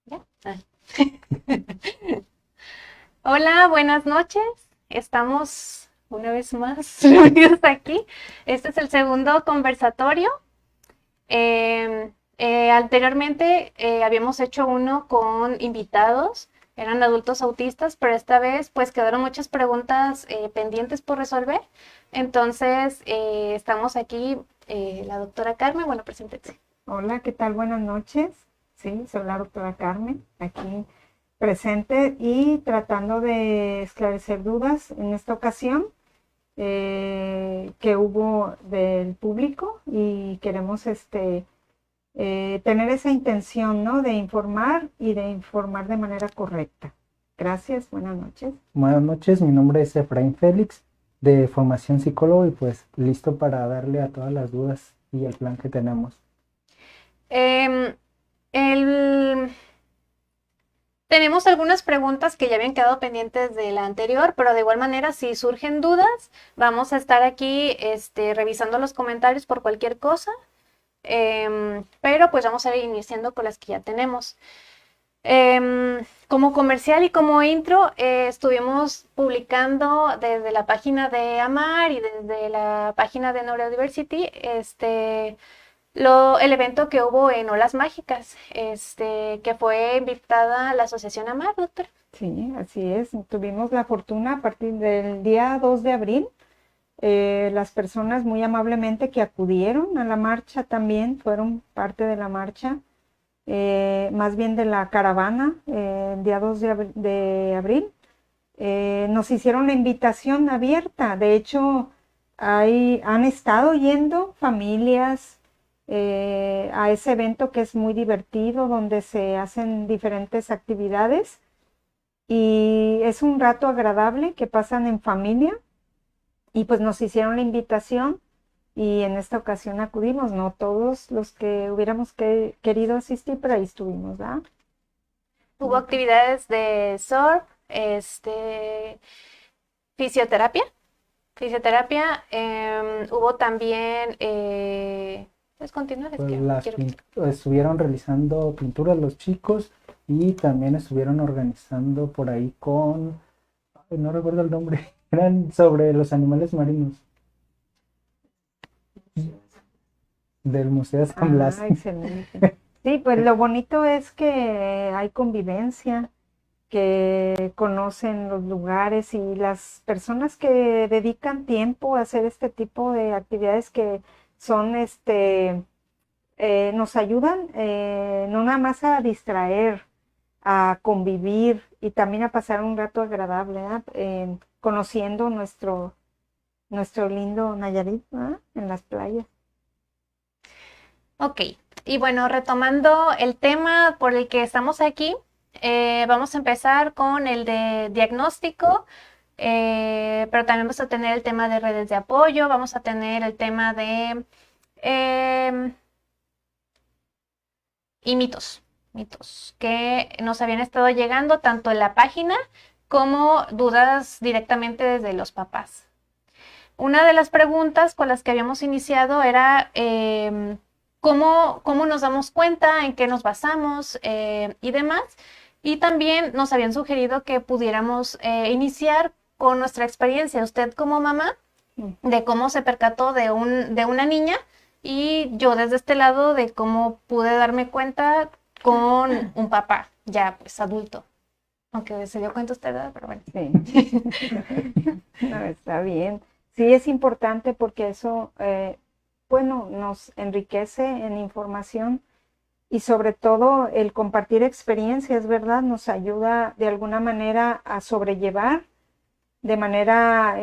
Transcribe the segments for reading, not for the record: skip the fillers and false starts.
¿Ya? Ah. Hola, buenas noches. Estamos una vez más reunidos aquí. Este es el segundo conversatorio. Anteriormente habíamos hecho uno con invitados, eran adultos autistas, pero esta vez pues quedaron muchas preguntas pendientes por resolver. Entonces estamos aquí, la doctora Carmen, bueno, preséntese. Hola, ¿qué tal? Buenas noches. Sí, soy la doctora Carmen, aquí presente y tratando de esclarecer dudas en esta ocasión que hubo del público y queremos tener esa intención, ¿no? De informar y de informar de manera correcta. Gracias, buenas noches. Buenas noches, mi nombre es Efraín Félix, de formación psicólogo y pues listo para darle a todas las dudas y el plan que tenemos. Eh, el, Tenemos algunas preguntas que ya habían quedado pendientes de la anterior, pero de igual manera, si surgen dudas, vamos a estar aquí revisando los comentarios por cualquier cosa. Pero pues vamos a ir iniciando con las que ya tenemos. Como comercial y como intro, estuvimos publicando desde la página de AMAR y desde la página de Neurodiversity, el evento que hubo en Olas Mágicas, que fue invitada a la Asociación AMAR, doctor. Sí, así es. Tuvimos la fortuna a partir del día 2 de abril. Las personas muy amablemente que acudieron a la marcha también fueron parte de la marcha, más bien de la caravana, el día 2 de abril. Nos hicieron la invitación abierta. De hecho, han estado yendo familias a ese evento que es muy divertido, donde se hacen diferentes actividades y es un rato agradable que pasan en familia y pues nos hicieron la invitación y en esta ocasión acudimos, no todos los que hubiéramos querido asistir, pero ahí estuvimos, ¿verdad? Hubo actividades de surf, fisioterapia. Fisioterapia, hubo también, ¿puedes continuar? Es Pues que quiero... estuvieron realizando pinturas los chicos y también estuvieron organizando por ahí con, ay, no recuerdo el nombre, eran sobre los animales marinos del Museo de San Blas. Ah, excelente. Sí, pues lo bonito es que hay convivencia, que conocen los lugares y las personas que dedican tiempo a hacer este tipo de actividades que son, nos ayudan no nada más a distraer, a convivir y también a pasar un rato agradable, ¿verdad? Conociendo nuestro lindo Nayarit, ¿verdad? En las playas. Ok, y bueno, retomando el tema por el que estamos aquí, vamos a empezar con el de diagnóstico, pero también vamos a tener el tema de redes de apoyo, vamos a tener el tema de eh, y mitos que nos habían estado llegando tanto en la página como dudas directamente desde los papás. Una de las preguntas con las que habíamos iniciado era cómo nos damos cuenta, en qué nos basamos y demás. Y también nos habían sugerido que pudiéramos iniciar con nuestra experiencia, usted como mamá, de cómo se percató de una niña y yo desde este lado de cómo pude darme cuenta con un papá ya pues adulto. Aunque se dio cuenta usted, ¿verdad? Pero bueno. Sí. No, está bien. Sí, es importante porque eso, bueno, nos enriquece en información y sobre todo el compartir experiencias, ¿verdad? Nos ayuda de alguna manera a sobrellevar de manera,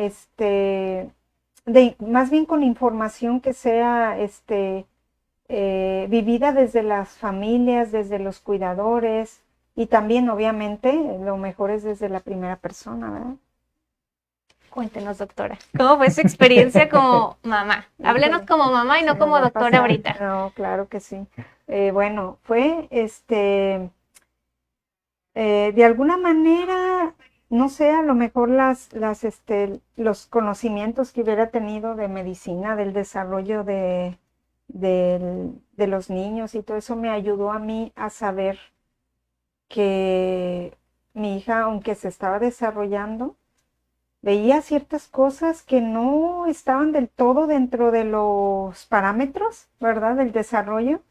más bien con información que sea, vivida desde las familias, desde los cuidadores y también, obviamente, lo mejor es desde la primera persona, ¿verdad? Cuéntenos, doctora. ¿Cómo fue su experiencia como mamá? Háblenos Híjole, como mamá y se no nos como va a doctora pasar. ahorita. No, claro que sí. Bueno, fue de alguna manera, no sé, a lo mejor los conocimientos que hubiera tenido de medicina, del desarrollo de los niños y todo eso me ayudó a mí a saber que mi hija, aunque se estaba desarrollando, veía ciertas cosas que no estaban del todo dentro de los parámetros, ¿verdad?, del desarrollo,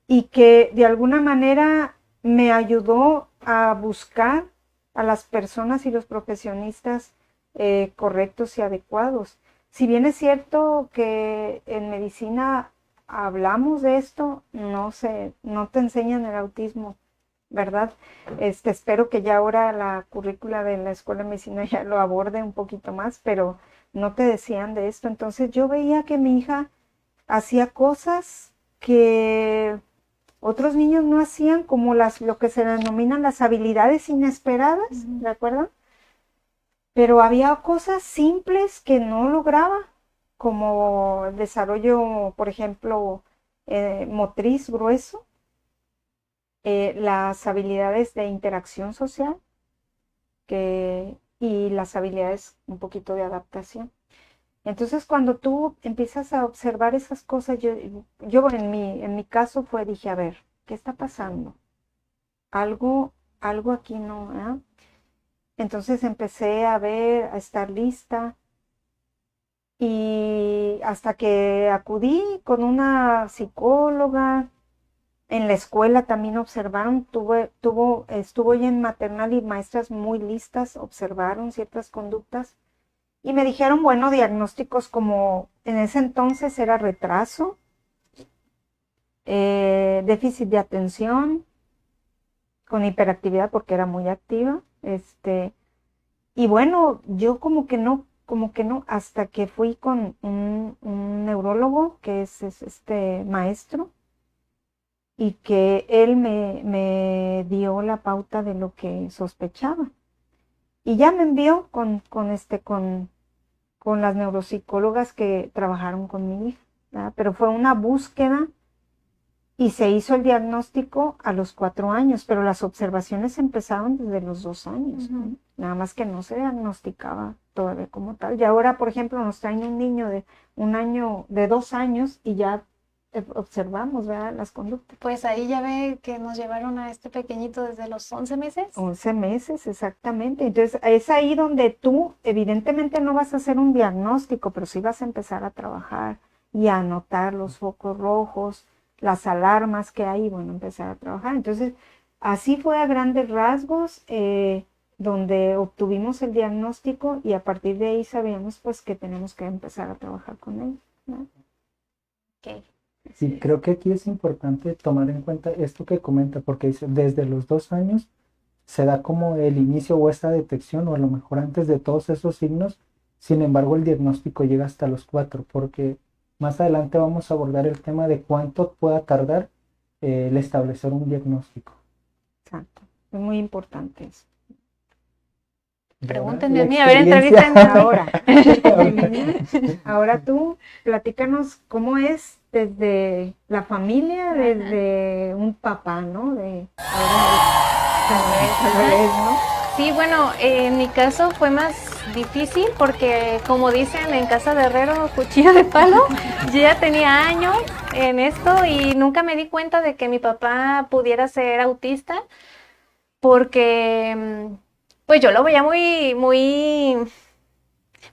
y que de alguna manera me ayudó a buscar a las personas y los profesionistas correctos y adecuados. Si bien es cierto que en medicina hablamos de esto, no te enseñan el autismo, ¿verdad? Espero que ya ahora la currícula de la Escuela de Medicina ya lo aborde un poquito más, pero no te decían de esto. Entonces yo veía que mi hija hacía cosas que otros niños no hacían, como lo que se denominan las habilidades inesperadas, ¿de acuerdo? Pero había cosas simples que no lograba, como el desarrollo, por ejemplo, motriz grueso, las habilidades de interacción social y las habilidades un poquito de adaptación. Entonces, cuando tú empiezas a observar esas cosas, yo en mi caso dije, a ver, ¿qué está pasando? Algo aquí no, ¿eh? Entonces empecé a ver, a estar lista, y hasta que acudí con una psicóloga. En la escuela también observaron, estuvo ella en maternal y maestras muy listas, observaron ciertas conductas y me dijeron, bueno, diagnósticos como en ese entonces era retraso, déficit de atención, con hiperactividad porque era muy activa, y bueno, yo como que no, hasta que fui con un neurólogo que es este maestro, y que él me dio la pauta de lo que sospechaba. Y ya me envió con las neuropsicólogas que trabajaron con mi hija, ¿verdad? Pero fue una búsqueda y se hizo el diagnóstico a los 4 años, pero las observaciones empezaron desde los 2 años, ¿no? Nada más que no se diagnosticaba todavía como tal. Y ahora, por ejemplo, nos traen un niño de 2 años y ya observamos, ¿verdad?, las conductas. Pues ahí ya ve que nos llevaron a este pequeñito desde los 11 meses. 11 meses, exactamente. Entonces, es ahí donde tú, evidentemente no vas a hacer un diagnóstico, pero sí vas a empezar a trabajar y a anotar los focos rojos, las alarmas que hay, y bueno, empezar a trabajar. Entonces, así fue a grandes rasgos, donde obtuvimos el diagnóstico y a partir de ahí sabíamos pues que tenemos que empezar a trabajar con él, ¿no? Ok. Sí, creo que aquí es importante tomar en cuenta esto que comenta, porque dice, desde los 2 años se da como el inicio o esta detección, o a lo mejor antes de todos esos signos. Sin embargo, el diagnóstico llega hasta los 4, porque más adelante vamos a abordar el tema de cuánto pueda tardar el establecer un diagnóstico. Exacto, es muy importante eso. Pregúntenme a mí, a ver, entrevístenme ahora. Ahora tú, platícanos cómo es desde la familia, desde un papá, ¿no? Tal vez, ¿no? Sí, bueno, en mi caso fue más difícil porque, como dicen en casa de herrero, cuchillo de palo. Yo ya tenía años en esto y nunca me di cuenta de que mi papá pudiera ser autista porque pues yo lo veía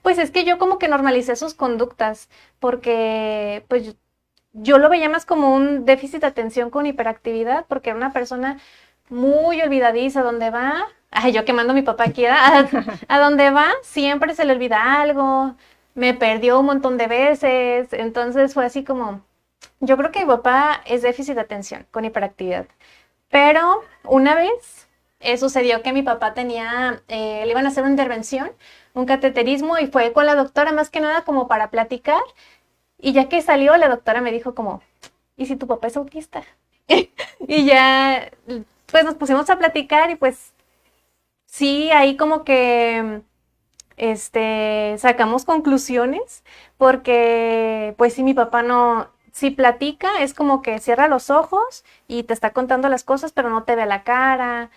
pues es que yo como que normalicé sus conductas, porque pues yo lo veía más como un déficit de atención con hiperactividad, porque era una persona muy olvidadiza, donde va, yo quemando a mi papá aquí, a donde va siempre se le olvida algo, me perdió un montón de veces, entonces fue así como, yo creo que mi papá es déficit de atención con hiperactividad, pero una vez sucedió que mi papá le iban a hacer una intervención, un cateterismo, y fue con la doctora más que nada como para platicar, y ya que salió, la doctora me dijo como, ¿y si tu papá es autista? Y ya, pues nos pusimos a platicar y pues sí, ahí como que sacamos conclusiones, porque pues sí, mi papá no, si platica es como que cierra los ojos y te está contando las cosas, pero no te ve la cara.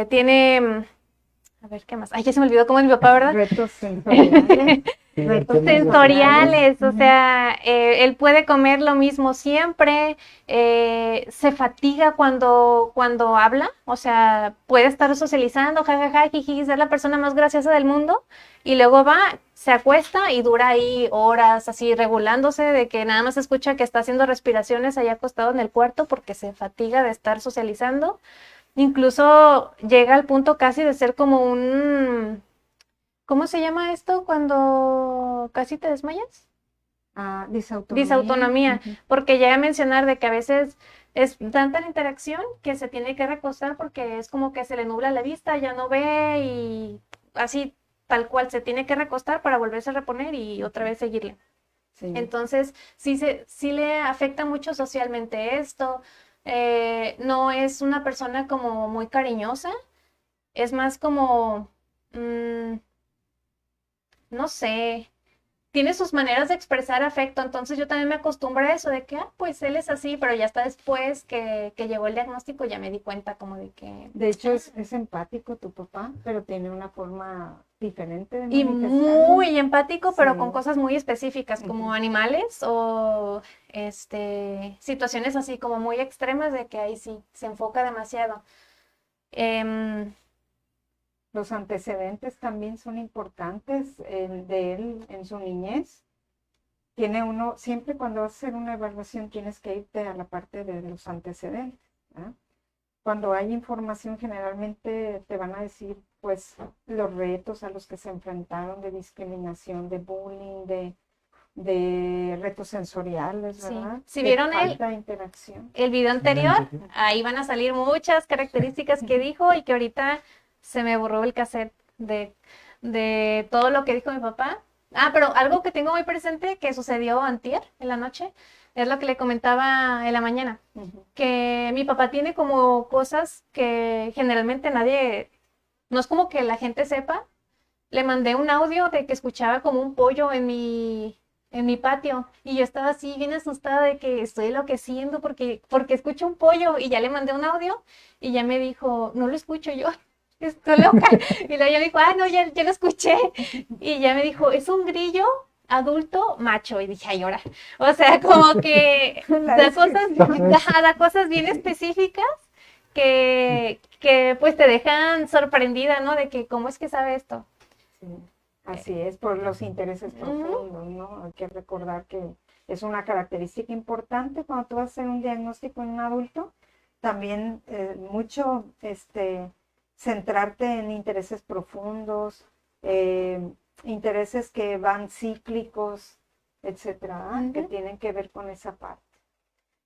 Tiene, a ver, ¿qué más? Ay, ya se me olvidó cómo es mi papá, ¿verdad? Retos sensoriales. Sí, el retos tema de sensoriales, o Ujú. sea, él puede comer lo mismo siempre, se fatiga cuando habla, o sea, puede estar socializando, jajaja, jiji, ser la persona más graciosa del mundo, y luego va, se acuesta y dura ahí horas así regulándose de que nada más escucha que está haciendo respiraciones ahí acostado en el cuarto porque se fatiga de estar socializando. Incluso llega al punto casi de ser como un, ¿cómo se llama esto cuando casi te desmayas? Disautonomía. Disautonomía, Ujú. porque llega a mencionar de que a veces es tanta la interacción que se tiene que recostar porque es como que se le nubla la vista, ya no ve y así tal cual se tiene que recostar para volverse a reponer y otra vez seguirle. Sí. Entonces, sí le afecta mucho socialmente esto. No es una persona como muy cariñosa, es más como, mm, no sé, tiene sus maneras de expresar afecto, entonces yo también me acostumbro a eso, de que, pues él es así, pero ya hasta después que llegó el diagnóstico ya me di cuenta como de que... De hecho, es empático tu papá, pero tiene una forma diferente de Y manifestarlo. muy empático, Sí. pero con cosas muy específicas, como Ujú. animales o situaciones así como muy extremas de que ahí sí se enfoca demasiado. Em, Los antecedentes también son importantes de él en su niñez. Tiene uno, siempre cuando vas a hacer una evaluación tienes que irte a la parte de los antecedentes, ¿verdad? Cuando hay información generalmente te van a decir pues los retos a los que se enfrentaron de discriminación, de bullying, de retos sensoriales, sí, ¿verdad? si De vieron falta de interacción. el video el anterior, anterior. ahí van a salir muchas características que dijo y que ahorita se me borró el cassette de todo lo que dijo mi papá. Ah, pero algo que tengo muy presente que sucedió antier en la noche es lo que le comentaba en la mañana, Ujú. que mi papá tiene como cosas que generalmente nadie, no es como que la gente sepa. Le mandé un audio de que escuchaba como un pollo en mi patio y yo estaba así bien asustada de que estoy enloqueciendo porque escucho un pollo y ya le mandé un audio y ya me dijo, no lo escucho yo, estoy loca. Y luego ya me dijo, ah, no, ya lo escuché. Y ya me dijo, es un grillo adulto macho. Y dije, ay, ahora. O sea, como que La da cosas, descripción. da cosas bien específicas que pues te dejan sorprendida, ¿no? De que cómo es que sabe esto. Sí, así es, por los intereses Ujú. profundos, ¿no? Hay que recordar que es una característica importante cuando tú vas a hacer un diagnóstico en un adulto. También mucho centrarte en intereses profundos, eh, intereses que van cíclicos, etcétera, ¿ah? Que Ujú. tienen que ver con esa parte.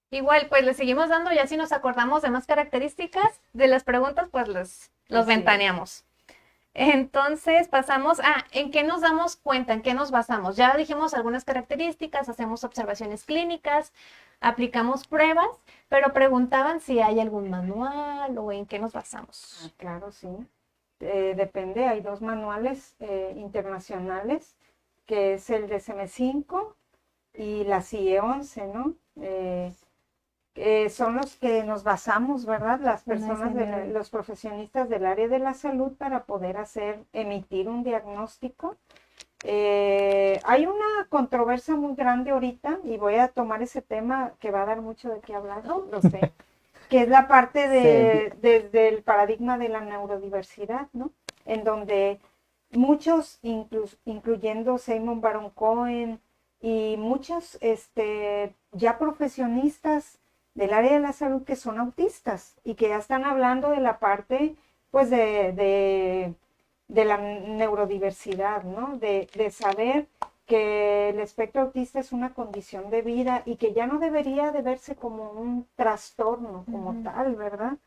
Igual, pues le seguimos dando, ya si nos acordamos de más características de las preguntas, pues los Así es. ventaneamos. Entonces pasamos a ¿en qué nos damos cuenta? ¿En qué nos basamos? Ya dijimos algunas características, hacemos observaciones clínicas, aplicamos pruebas, pero preguntaban si hay algún manual o en qué nos Ah, basamos. claro, sí. Depende, hay dos manuales internacionales, que es el DSM-5 y la CIE-11, ¿no? Son los que nos basamos, ¿verdad? Las personas, los profesionistas del área de la salud para poder emitir un diagnóstico. Hay una controversia muy grande ahorita y voy a tomar ese tema que va a dar mucho de qué hablar, lo sé, que es la parte Sí. desde el paradigma de la neurodiversidad, ¿no? En donde muchos, incluyendo Simon Baron Cohen y muchos ya profesionistas del área de la salud que son autistas y que ya están hablando de la parte pues de la neurodiversidad, ¿no? De saber que el espectro autista es una condición de vida y que ya no debería de verse como un trastorno como Ujú. tal, ¿verdad?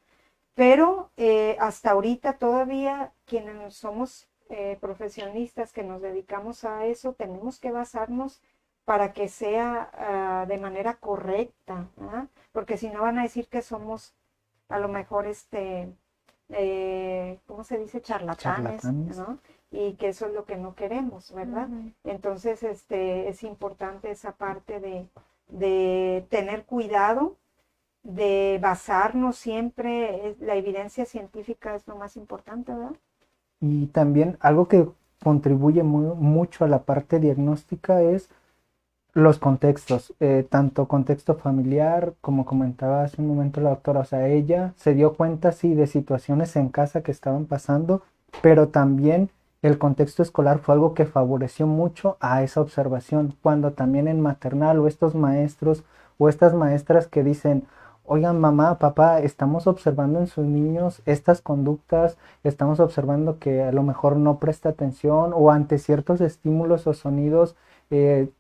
Pero hasta ahorita todavía quienes somos profesionistas que nos dedicamos a eso, tenemos que basarnos para que sea de manera correcta, ¿ah? Porque si no van a decir que somos a lo mejor ¿cómo se dice? Charlatanes, Charlatanes. ¿no? Y que eso es lo que no queremos, ¿verdad? Ujú. Entonces, es importante esa parte de tener cuidado, de basarnos siempre, la evidencia científica es lo más importante, ¿verdad? Y también algo que contribuye mucho a la parte diagnóstica es los contextos, tanto contexto familiar, como comentaba hace un momento la doctora, o sea, ella se dio cuenta, sí, de situaciones en casa que estaban pasando, pero también el contexto escolar fue algo que favoreció mucho a esa observación, cuando también en maternal o estos maestros o estas maestras que dicen, oigan, mamá, papá, estamos observando en sus niños estas conductas, estamos observando que a lo mejor no presta atención o ante ciertos estímulos o sonidos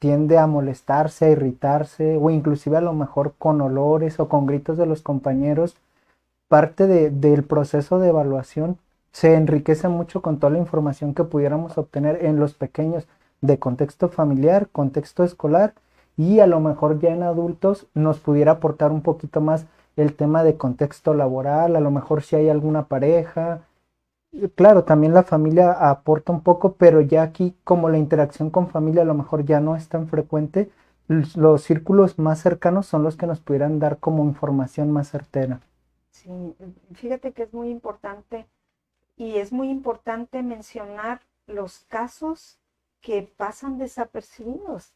tiende a molestarse, a irritarse o inclusive a lo mejor con olores o con gritos de los compañeros. Parte del proceso de evaluación se enriquece mucho con toda la información que pudiéramos obtener en los pequeños de contexto familiar, contexto escolar y a lo mejor ya en adultos nos pudiera aportar un poquito más el tema de contexto laboral, a lo mejor si hay alguna pareja. Claro, también la familia aporta un poco, pero ya aquí como la interacción con familia a lo mejor ya no es tan frecuente, los círculos más cercanos son los que nos pudieran dar como información más certera. Sí, fíjate que es muy importante y es muy importante mencionar los casos que pasan desapercibidos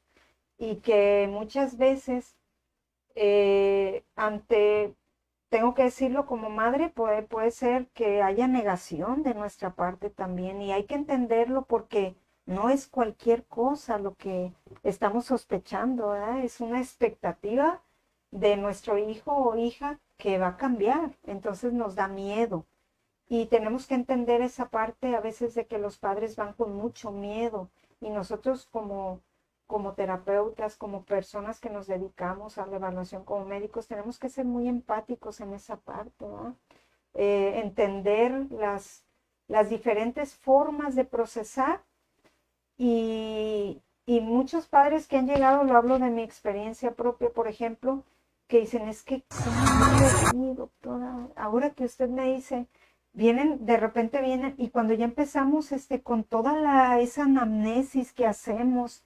y que muchas veces tengo que decirlo como madre, puede ser que haya negación de nuestra parte también y hay que entenderlo porque no es cualquier cosa lo que estamos sospechando, ¿verdad? Es una expectativa de nuestro hijo o hija que va a cambiar, entonces nos da miedo. Y tenemos que entender esa parte a veces de que los padres van con mucho miedo y nosotros como terapeutas, como personas que nos dedicamos a la evaluación como médicos, tenemos que ser muy empáticos en esa parte, ¿no? Entender las diferentes formas de procesar y muchos padres que han llegado, lo hablo de mi experiencia propia, por ejemplo, que dicen, es que, ¿cómo no lo vi, doctora? Ahora que usted me dice, de repente vienen, y cuando ya empezamos con toda esa anamnesis que hacemos,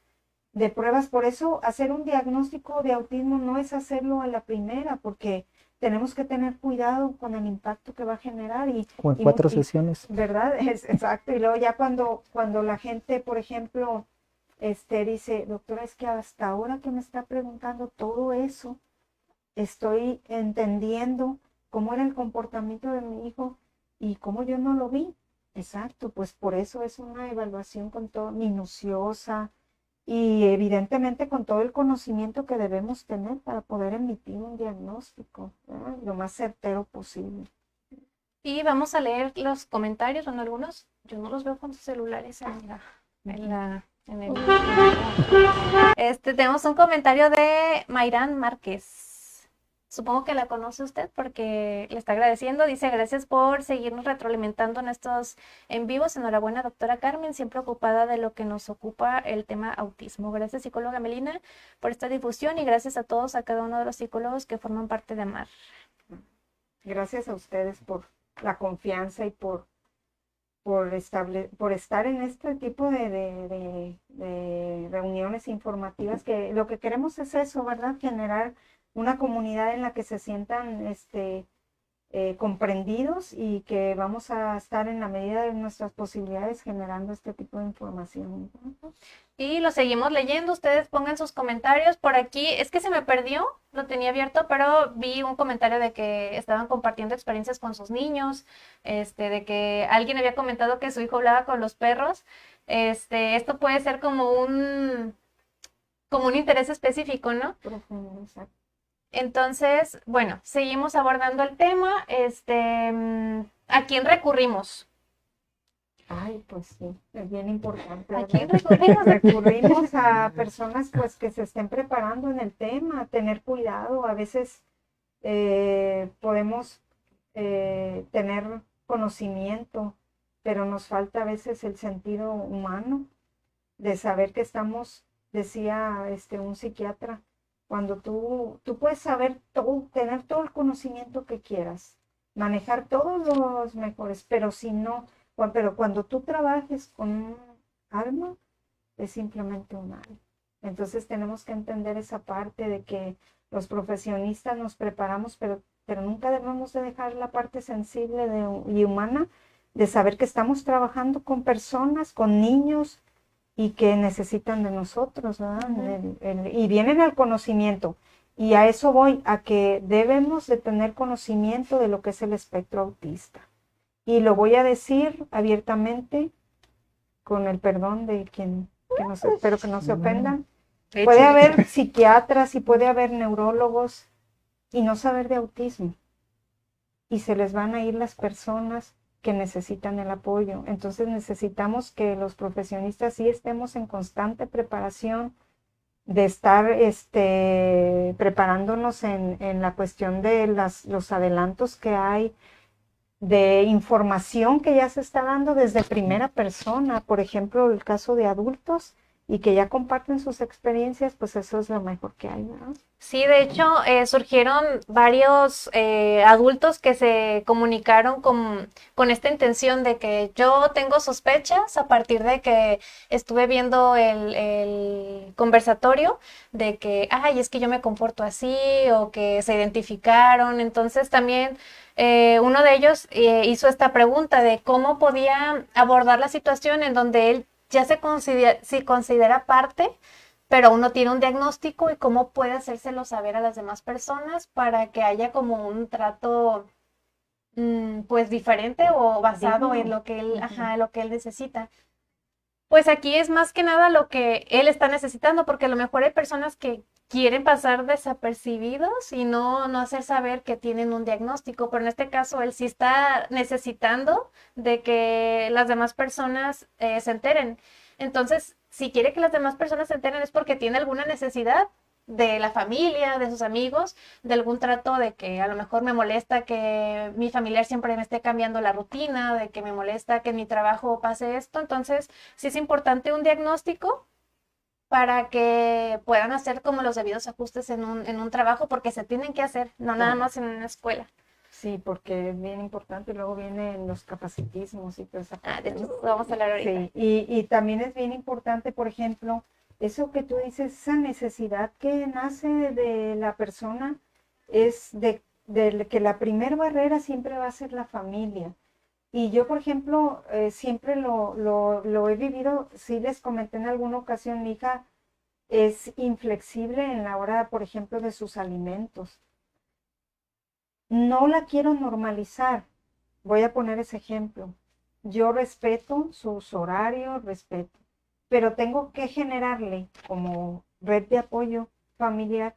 de pruebas. Por eso hacer un diagnóstico de autismo no es hacerlo a la primera, porque tenemos que tener cuidado con el impacto que va a generar Como en 4 sesiones. ¿verdad? Es exacto. Y luego ya cuando la gente, por ejemplo, dice, doctora, es que hasta ahora que me está preguntando todo eso, estoy entendiendo cómo era el comportamiento de mi hijo y cómo yo no lo vi. Exacto, pues por eso es una evaluación con todo minuciosa, y evidentemente con todo el conocimiento que debemos tener para poder emitir un diagnóstico, ¿verdad? Lo más certero posible. Y vamos a leer los comentarios, bueno, algunos, yo no los veo con sus celulares en el... Tenemos un comentario de Mayrán Márquez. Supongo que la conoce usted porque le está agradeciendo. Dice, gracias por seguirnos retroalimentando en estos en vivos. Enhorabuena, doctora Carmen, siempre ocupada de lo que nos ocupa el tema autismo. Gracias, psicóloga Melina, por esta difusión y gracias a todos, a cada uno de los psicólogos que forman parte de AMAR. Gracias a ustedes por la confianza y por estar en este tipo de reuniones informativas, que lo que queremos es eso, ¿verdad? Generar una comunidad en la que se sientan comprendidos y que vamos a estar en la medida de nuestras posibilidades generando este tipo de información. Y lo seguimos leyendo, ustedes pongan sus comentarios por aquí. Es que se me perdió, lo tenía abierto, pero vi un comentario de que estaban compartiendo experiencias con sus niños, de que alguien había comentado que su hijo hablaba con los perros. Esto puede ser como un interés específico, ¿no? Profundo, exacto. Entonces, bueno, seguimos abordando el tema. ¿A quién recurrimos? Ay, pues sí, es bien importante. ¿A quién recurrimos? Recurrimos a personas pues que se estén preparando en el tema, tener cuidado. A veces podemos tener conocimiento, pero nos falta a veces el sentido humano de saber que estamos, decía un psiquiatra, cuando tú puedes saber todo, tener todo el conocimiento que quieras, manejar todos los mejores, pero cuando tú trabajes con un alma, es simplemente un alma. Entonces tenemos que entender esa parte de que los profesionistas nos preparamos, pero nunca debemos de dejar la parte sensible y humana, de saber que estamos trabajando con personas, con niños y que necesitan de nosotros, ¿verdad? Y vienen al conocimiento. Y a eso voy, a que debemos de tener conocimiento de lo que es el espectro autista. Y lo voy a decir abiertamente, con el perdón de quien, espero que no se ofendan. Puede haber psiquiatras y puede haber neurólogos y no saber de autismo. Y se les van a ir las personas que necesitan el apoyo. Entonces necesitamos que los profesionistas sí estemos en constante preparación, de estar preparándonos en la cuestión de los adelantos que hay, de información que ya se está dando desde primera persona, por ejemplo, el caso de adultos, y que ya comparten sus experiencias, pues eso es lo mejor que hay, ¿no? Sí, de hecho, surgieron varios adultos que se comunicaron con esta intención de que yo tengo sospechas a partir de que estuve viendo el conversatorio de que, ay, es que yo me comporto así o que se identificaron. Entonces también uno de ellos hizo esta pregunta de cómo podía abordar la situación en donde él ya se considera parte, pero aún no tiene un diagnóstico y cómo puede hacérselo saber a las demás personas para que haya como un trato pues diferente o basado en lo que él, lo que él necesita. Pues aquí es más que nada lo que él está necesitando, porque a lo mejor hay personas que quieren pasar desapercibidos y no hacer saber que tienen un diagnóstico, pero en este caso él sí está necesitando de que las demás personas se enteren. Entonces, si quiere que las demás personas se enteren es porque tiene alguna necesidad de la familia, de sus amigos, de algún trato de que a lo mejor me molesta que mi familiar siempre me esté cambiando la rutina, de que me molesta que en mi trabajo pase esto. Entonces, sí es importante un diagnóstico para que puedan hacer como los debidos ajustes en un trabajo, porque se tienen que hacer, no nada más en una escuela. Sí, porque es bien importante, luego vienen los capacitismos y toda esa parte. De hecho, vamos a hablar ahorita. Sí, y también es bien importante, por ejemplo, eso que tú dices, esa necesidad que nace de la persona es de que la primera barrera siempre va a ser la familia. Y yo, por ejemplo, siempre lo he vivido, sí les comenté en alguna ocasión, mi hija es inflexible en la hora, por ejemplo, de sus alimentos. No la quiero normalizar. Voy a poner ese ejemplo. Yo respeto sus horarios, respeto, pero tengo que generarle como red de apoyo familiar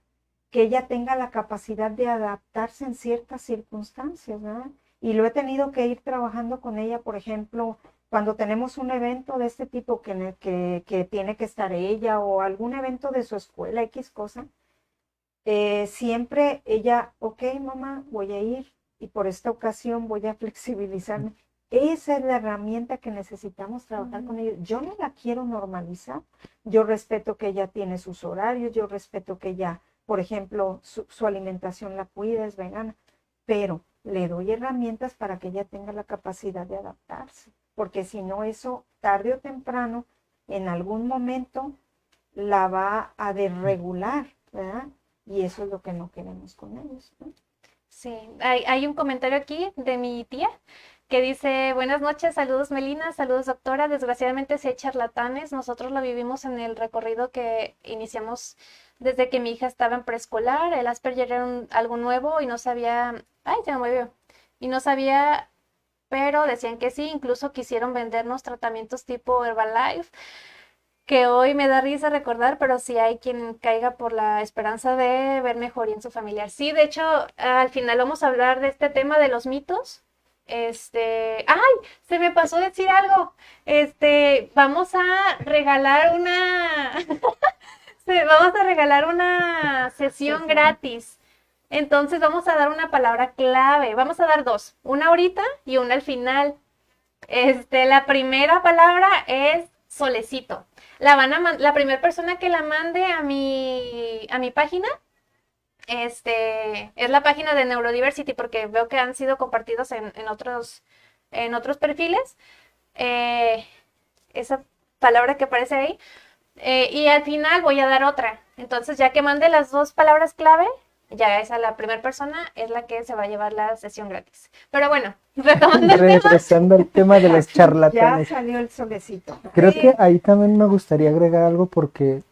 que ella tenga la capacidad de adaptarse en ciertas circunstancias, ¿verdad? Y lo he tenido que ir trabajando con ella, por ejemplo, cuando tenemos un evento de este tipo que tiene que estar ella o algún evento de su escuela, X cosa, siempre ella, ok, mamá, voy a ir y por esta ocasión voy a flexibilizarme. Esa es la herramienta que necesitamos trabajar con ella. Yo no la quiero normalizar. Yo respeto que ella tiene sus horarios, yo respeto que ella, por ejemplo, su alimentación la cuida, es vegana, pero le doy herramientas para que ella tenga la capacidad de adaptarse, porque si no, eso tarde o temprano, en algún momento, la va a desregular, ¿verdad? Y eso es lo que no queremos con ellos, ¿no? Sí, hay un comentario aquí de mi tía que dice, buenas noches, saludos Melina, saludos doctora, desgraciadamente si hay charlatanes, nosotros lo vivimos en el recorrido que iniciamos desde que mi hija estaba en preescolar, el Asperger era algo nuevo y no sabía, ay, se me movió, y no sabía, pero decían que sí, incluso quisieron vendernos tratamientos tipo Herbalife, que hoy me da risa recordar, pero sí hay quien caiga por la esperanza de ver mejoría en su familiar. Sí, de hecho, al final vamos a hablar de este tema de los mitos. ¡Ay! Se me pasó decir algo. Vamos a regalar vamos a regalar una sesión gratis. Entonces vamos a dar una palabra clave. Vamos a dar dos, una ahorita y una al final. La primera palabra es solecito. La primera persona que la mande a mi página, es la página de Neurodiversity, porque veo que han sido compartidos en otros perfiles. Esa palabra que aparece ahí. Y al final voy a dar otra. Entonces, ya que mande las dos palabras clave, ya esa la primera persona es la que se va a llevar la sesión gratis. Pero bueno, retomando el tema. Regresando al tema de los Ya charlatanes. salió el solecito. Creo Sí. que ahí también me gustaría agregar algo porque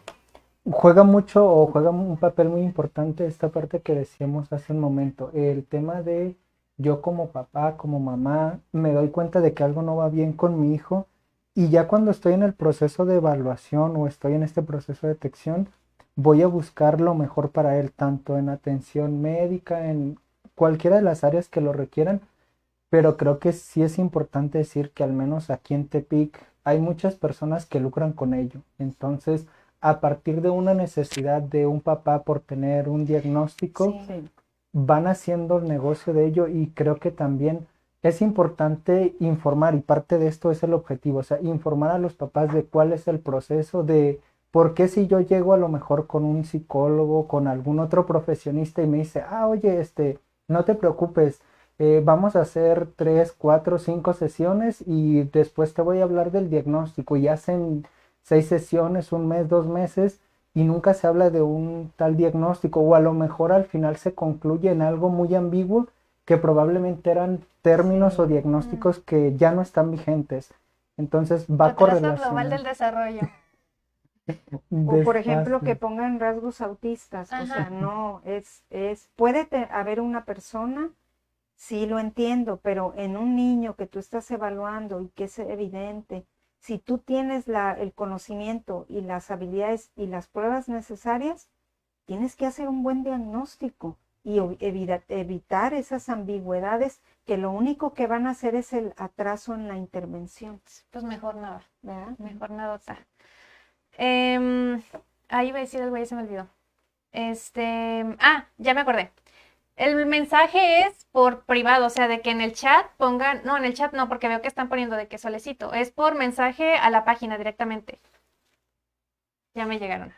juega mucho o juega un papel muy importante esta parte que decíamos hace un momento, el tema de yo como papá, como mamá, me doy cuenta de que algo no va bien con mi hijo y ya cuando estoy en el proceso de evaluación o estoy en este proceso de detección, voy a buscar lo mejor para él, tanto en atención médica, en cualquiera de las áreas que lo requieran, pero creo que sí es importante decir que al menos aquí en Tepic hay muchas personas que lucran con ello. Entonces, a partir de una necesidad de un papá por tener un diagnóstico, Sí. van haciendo el negocio de ello y creo que también es importante informar y parte de esto es el objetivo, o sea, informar a los papás de cuál es el proceso, de por qué si yo llego a lo mejor con un psicólogo, con algún otro profesionista y me dice, oye, no te preocupes, vamos a hacer 3, 4, 5 sesiones y después te voy a hablar del diagnóstico y hacen 6 sesiones, un mes, 2 meses y nunca se habla de un tal diagnóstico o a lo mejor al final se concluye en algo muy ambiguo que probablemente eran términos o diagnósticos que ya no están vigentes. Entonces va Atraso global correlacionado. del desarrollo. O por ejemplo que Desastre. pongan rasgos autistas, o Ajá. sea, no, puede haber una persona, sí lo entiendo, pero en un niño que tú estás evaluando y que es evidente, si tú tienes el conocimiento y las habilidades y las pruebas necesarias, tienes que hacer un buen diagnóstico y evitar esas ambigüedades que lo único que van a hacer es el atraso en la intervención, Pues mejor nada, ¿verdad? mejor nadota. Ahí iba a decir algo, ya se me olvidó. Ya me acordé. El mensaje es por privado, o sea, de que en el chat pongan, no, en el chat no, porque veo que están poniendo de que solecito, es por mensaje a la página directamente. Ya me llegaron.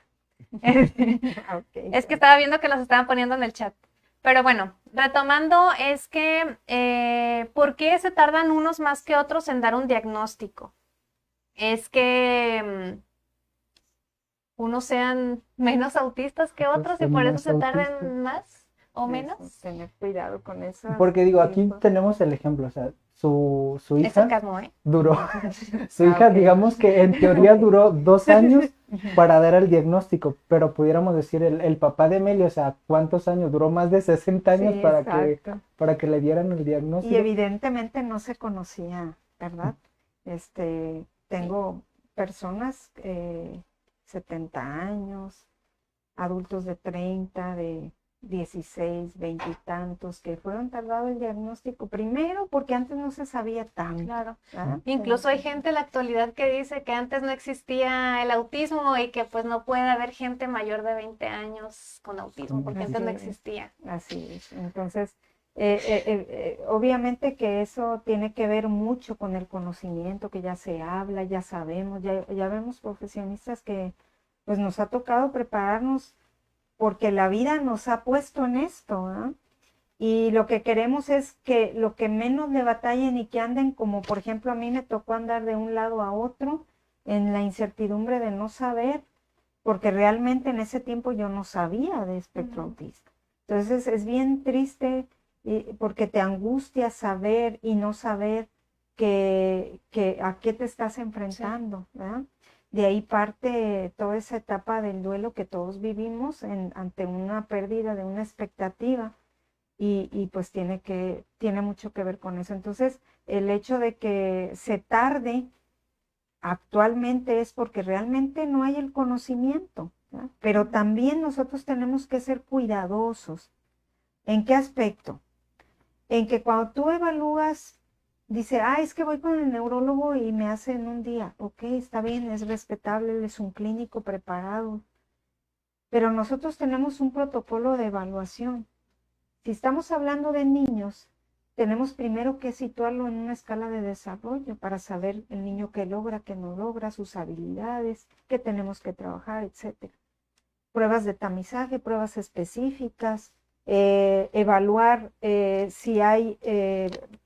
Okay. Es que estaba viendo que los estaban poniendo en el chat. Pero bueno, retomando, es que, ¿por qué se tardan unos más que otros en dar un diagnóstico? Es que unos sean menos autistas que otros y Pues, por eso más se tarden autistas. más o menos. Tener cuidado con eso. Porque digo, aquí tenemos el ejemplo, o sea, su Es hija sarcasmo, ¿eh? duró, su hija, ok. digamos que en teoría duró 2 años para dar el diagnóstico, pero pudiéramos decir el papá de Meli, o sea, ¿cuántos años? Duró más de 60 años Sí, para exacto. que le dieran el Y diagnóstico. evidentemente no se conocía, ¿verdad? Tengo personas, 70 años, adultos de 30, de 16, 20 y tantos, que fueron tardado el diagnóstico primero porque antes no se sabía tanto. Claro. ¿verdad? Incluso hay gente en la actualidad que dice que antes no existía el autismo y que pues no puede haber gente mayor de 20 años con autismo porque antes no existía. Así es. Entonces, obviamente que eso tiene que ver mucho con el conocimiento que ya se habla, ya sabemos, ya vemos profesionistas que pues nos ha tocado prepararnos porque la vida nos ha puesto en esto, ¿eh? Y lo que queremos es que lo que menos le batallen y que anden como, por ejemplo, a mí me tocó andar de un lado a otro en la incertidumbre de no saber, porque realmente en ese tiempo yo no sabía de espectro autista. Entonces es bien triste porque te angustia saber y no saber a qué te estás enfrentando, ¿verdad? De ahí parte toda esa etapa del duelo que todos vivimos ante una pérdida de una expectativa y pues tiene mucho que ver con eso. Entonces, el hecho de que se tarde actualmente es porque realmente no hay el conocimiento, ¿verdad? Pero también nosotros tenemos que ser cuidadosos. ¿En qué aspecto? En que cuando tú evalúas, dice, es que voy con el neurólogo y me hace en un día. Ok, está bien, es respetable, él es un clínico preparado. Pero nosotros tenemos un protocolo de evaluación. Si estamos hablando de niños, tenemos primero que situarlo en una escala de desarrollo para saber el niño qué logra, qué no logra, sus habilidades, qué tenemos que trabajar, etc. Pruebas de tamizaje, pruebas específicas, evaluar si hay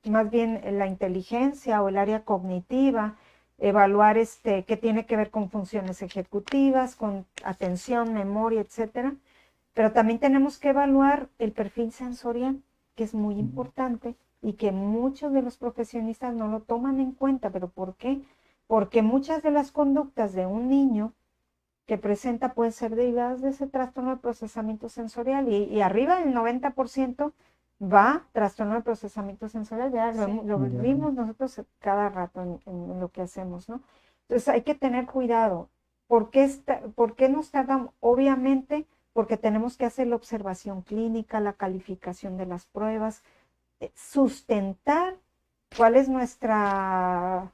más bien la inteligencia o el área cognitiva, evaluar qué tiene que ver con funciones ejecutivas, con atención, memoria, etcétera. Pero también tenemos que evaluar el perfil sensorial, que es muy importante y que muchos de los profesionistas no lo toman en cuenta. ¿Pero por qué? Porque muchas de las conductas de un niño que presenta pueden ser derivadas de ese trastorno de procesamiento sensorial y arriba del 90% va trastorno de procesamiento sensorial, ya lo vivimos nosotros cada rato en lo que hacemos, ¿no? Entonces hay que tener cuidado. ¿Por qué nos tardamos? Obviamente porque tenemos que hacer la observación clínica, la calificación de las pruebas, sustentar cuál es nuestra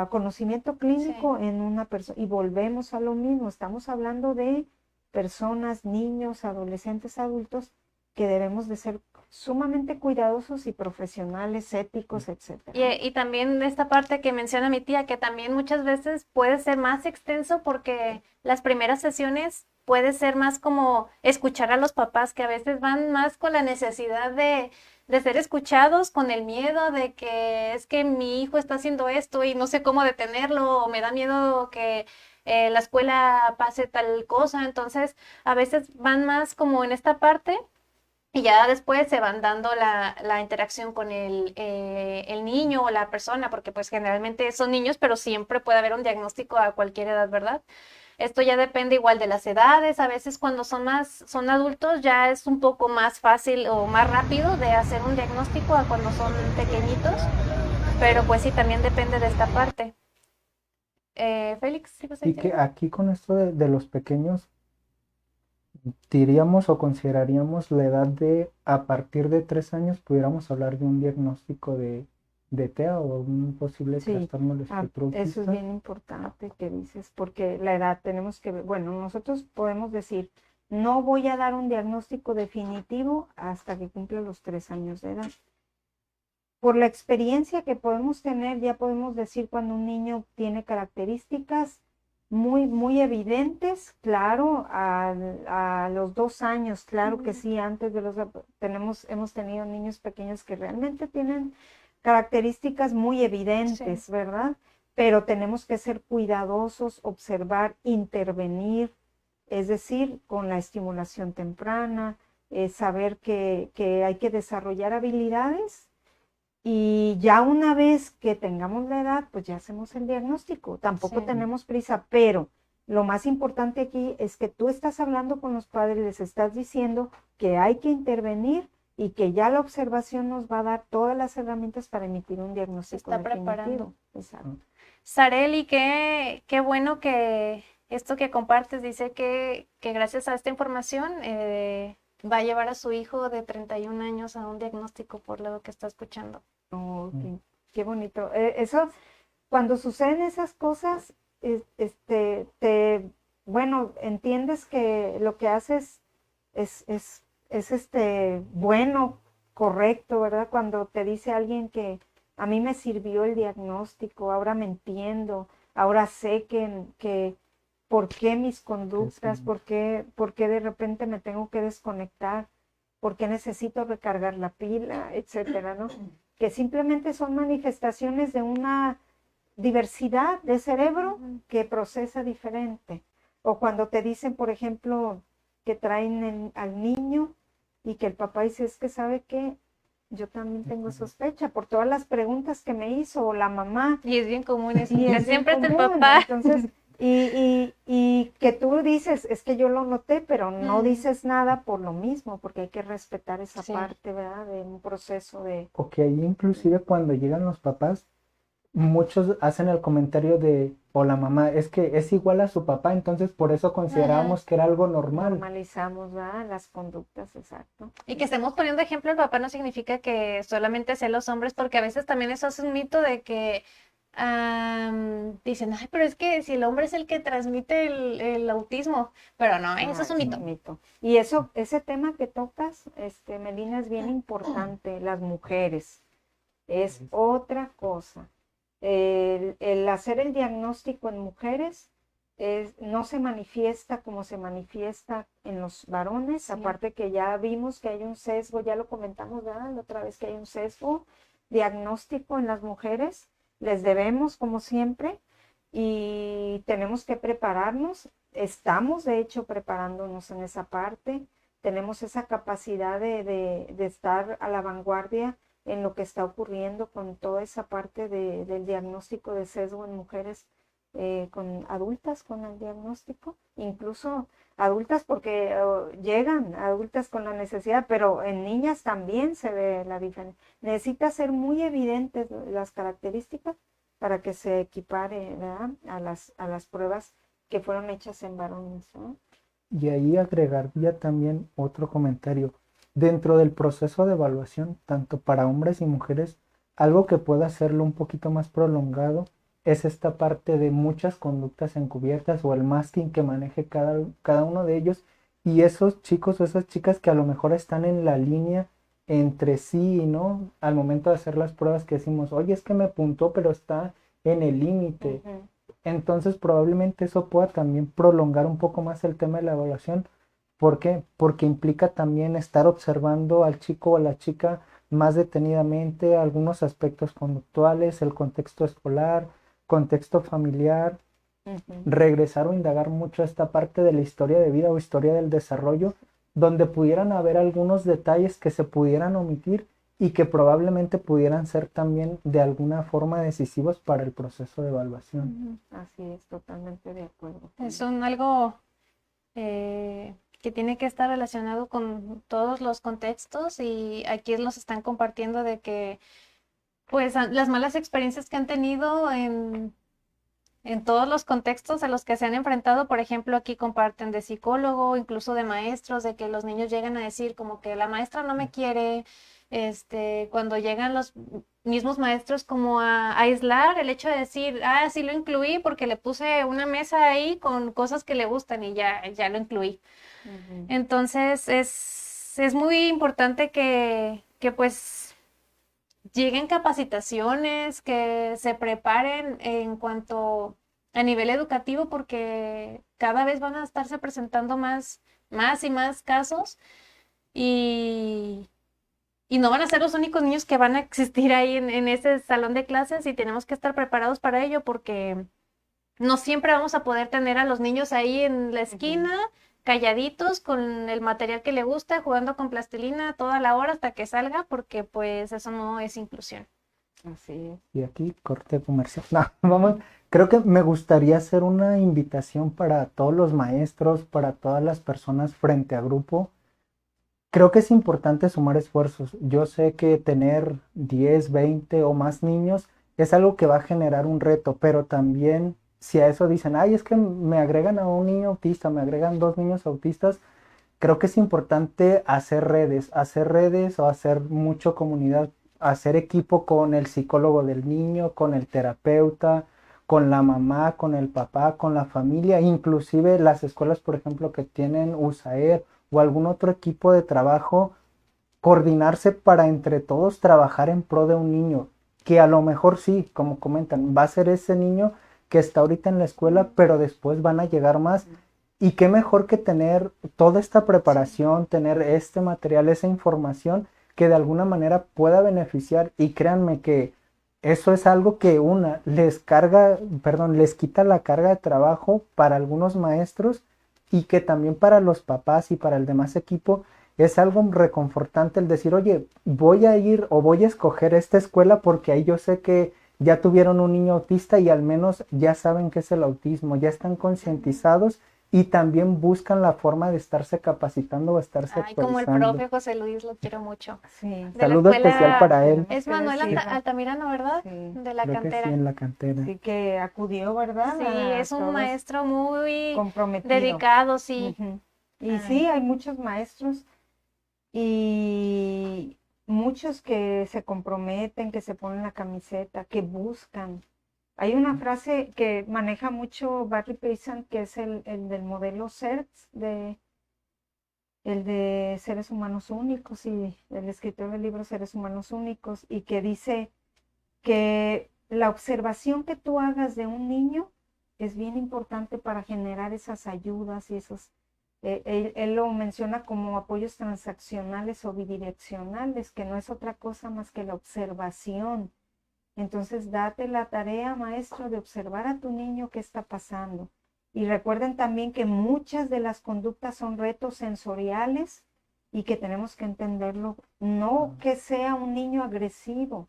conocimiento clínico en una persona. Y volvemos a lo mismo, estamos hablando de personas, niños, adolescentes, adultos, que debemos de ser sumamente cuidadosos y profesionales, éticos, etcétera. Y también esta parte que menciona mi tía, que también muchas veces puede ser más extenso porque las primeras sesiones puede ser más como escuchar a los papás, que a veces van más con la necesidad de ser escuchados, con el miedo de que es que mi hijo está haciendo esto y no sé cómo detenerlo, o me da miedo que la escuela pase tal cosa. Entonces a veces van más como en esta parte. Y ya después se van dando la interacción con el niño o la persona, porque pues generalmente son niños, pero siempre puede haber un diagnóstico a cualquier edad, ¿verdad? Esto ya depende igual de las edades. A veces cuando son adultos ya es un poco más fácil o más rápido de hacer un diagnóstico a cuando son pequeñitos, pero pues sí, también depende de esta parte. Félix, ¿sí vas a Y decir que algo? aquí con esto de los pequeños, diríamos o consideraríamos la edad de a partir de 3 años, pudiéramos hablar de un diagnóstico de TEA o un posible Sí, trastorno del espectro eso es autista. bien importante que dices, porque la edad tenemos que ver, bueno, nosotros podemos decir, no voy a dar un diagnóstico definitivo hasta que cumpla los 3 años de edad. Por la experiencia que podemos tener, ya podemos decir cuando un niño tiene características muy, muy evidentes, claro, a los 2 años, claro que sí, antes de hemos tenido niños pequeños que realmente tienen características muy evidentes, Sí. ¿verdad? Pero tenemos que ser cuidadosos, observar, intervenir, es decir, con la estimulación temprana, saber que hay que desarrollar habilidades y ya una vez que tengamos la edad, pues ya hacemos el diagnóstico. Tampoco Sí. tenemos prisa, pero lo más importante aquí es que tú estás hablando con los padres, les estás diciendo que hay que intervenir y que ya la observación nos va a dar todas las herramientas para emitir un diagnóstico está definitivo. preparando. Exacto. Sareli, qué bueno que esto que compartes dice que gracias a esta información va a llevar a su hijo de 31 años a un diagnóstico por lo que está escuchando. Oh, qué bonito. Eso, cuando suceden esas cosas, bueno, entiendes que lo que haces es bueno, correcto, ¿verdad? Cuando te dice alguien que a mí me sirvió el diagnóstico, ahora me entiendo, ahora sé que por qué mis conductas, Sí. por qué de repente me tengo que desconectar, por qué necesito recargar la pila, etcétera, ¿no? Que simplemente son manifestaciones de una diversidad de cerebro que procesa diferente. O cuando te dicen, por ejemplo, que traen al niño y que el papá dice, es que sabe que yo también tengo sospecha por todas las preguntas que me hizo, o la mamá. Y es bien común eso, Y que es bien siempre es el común. papá. Entonces, y que tú dices, es que yo lo noté, pero no dices nada por lo mismo, porque hay que respetar esa Sí. parte, ¿verdad? De un proceso de... O que ahí inclusive cuando llegan los papás, muchos hacen el comentario de, o la mamá, es que es igual a su papá, entonces por eso considerábamos que era algo normal. Normalizamos, ¿verdad? Las conductas, exacto. Y que estemos poniendo ejemplo el papá no significa que solamente sean los hombres, porque a veces también eso es un mito de que dicen, ay, pero es que si el hombre es el que transmite el autismo, pero no, eso es un mito. Y ese tema que tocas, Melina, es bien importante, las mujeres, es otra cosa. El hacer el diagnóstico en mujeres no se manifiesta como se manifiesta en los varones, Sí. aparte que ya vimos que hay un sesgo, ya lo comentamos, ¿verdad? La otra vez que hay un sesgo diagnóstico en las mujeres, les debemos como siempre y tenemos que prepararnos, estamos de hecho preparándonos en esa parte, tenemos esa capacidad de estar a la vanguardia en lo que está ocurriendo con toda esa parte del diagnóstico de sesgo en mujeres con adultas con el diagnóstico, incluso adultas porque llegan adultas con la necesidad, pero en niñas también se ve la diferencia. Necesita ser muy evidentes las características para que se equipare, ¿verdad?, a las pruebas que fueron hechas en varones, ¿no? Y ahí agregaría también otro comentario. Dentro del proceso de evaluación, tanto para hombres y mujeres, algo que puede hacerlo un poquito más prolongado es esta parte de muchas conductas encubiertas o el masking que maneje cada uno de ellos, y esos chicos o esas chicas que a lo mejor están en la línea entre sí, ¿no? Al momento de hacer las pruebas que decimos, oye, es que me apuntó, pero está en el límite. Entonces probablemente eso pueda también prolongar un poco más el tema de la evaluación. ¿Por qué? Porque implica también estar observando al chico o a la chica más detenidamente algunos aspectos conductuales, el contexto escolar, contexto familiar, regresar o indagar mucho esta parte de la historia de vida o historia del desarrollo, donde pudieran haber algunos detalles que se pudieran omitir y que probablemente pudieran ser también de alguna forma decisivos para el proceso de evaluación. Así es, totalmente de acuerdo. Es algo que tiene que estar relacionado con todos los contextos, y aquí nos están compartiendo de que pues las malas experiencias que han tenido en todos los contextos a los que se han enfrentado. Por ejemplo, aquí comparten de psicólogo, incluso de maestros, de que los niños llegan a decir como que la maestra no me quiere, cuando llegan los mismos maestros como a aislar el hecho de decir, sí lo incluí porque le puse una mesa ahí con cosas que le gustan y ya lo incluí. Entonces es muy importante que pues lleguen capacitaciones, que se preparen en cuanto a nivel educativo, porque cada vez van a estarse presentando más y más casos, y no van a ser los únicos niños que van a existir ahí en ese salón de clases, y tenemos que estar preparados para ello, porque no siempre vamos a poder tener a los niños ahí en la esquina, calladitos, con el material que le gusta, jugando con plastilina toda la hora hasta que salga, porque pues eso no es inclusión. Así es. Y aquí corte comercial. No, vamos, creo que me gustaría hacer una invitación para todos los maestros, para todas las personas frente a grupo. Creo que es importante sumar esfuerzos. Yo sé que tener 10, 20 o más niños es algo que va a generar un reto, pero también si a eso dicen, ay, es que me agregan a un niño autista, me agregan 2 niños autistas, creo que es importante hacer redes o hacer mucho comunidad, hacer equipo con el psicólogo del niño, con el terapeuta, con la mamá, con el papá, con la familia, inclusive las escuelas, por ejemplo, que tienen USAER o algún otro equipo de trabajo, coordinarse para entre todos trabajar en pro de un niño, que a lo mejor sí, como comentan, va a ser ese niño que está ahorita en la escuela, pero después van a llegar más. Y qué mejor que tener toda esta preparación, tener este material, esa información que de alguna manera pueda beneficiar, y créanme que eso es algo que les quita la carga de trabajo para algunos maestros, y que también para los papás y para el demás equipo es algo reconfortante el decir, oye, voy a ir o voy a escoger esta escuela porque ahí yo sé que ya tuvieron un niño autista y al menos ya saben qué es el autismo, ya están concientizados y también buscan la forma de estarse capacitando o estarse como el actualizando. profe José Luis, lo quiero mucho. Sí. Saludo especial para él. Es Manuel Altamirano, ¿verdad? Sí. De la Creo cantera. que sí, en la cantera. Sí, que acudió, ¿verdad? Sí, es un maestro muy comprometido, dedicado, sí. Y sí, hay muchos maestros y muchos que se comprometen, que se ponen la camiseta, que buscan. Hay una frase que maneja mucho Barry Payson, que es el del modelo CERTS, el de Seres Humanos Únicos, y el escritor del libro Seres Humanos Únicos, y que dice que la observación que tú hagas de un niño es bien importante para generar esas ayudas y esos, él lo menciona como apoyos transaccionales o bidireccionales, que no es otra cosa más que la observación. Entonces, date la tarea, maestro, de observar a tu niño qué está pasando. Y recuerden también que muchas de las conductas son retos sensoriales y que tenemos que entenderlo, no que sea un niño agresivo,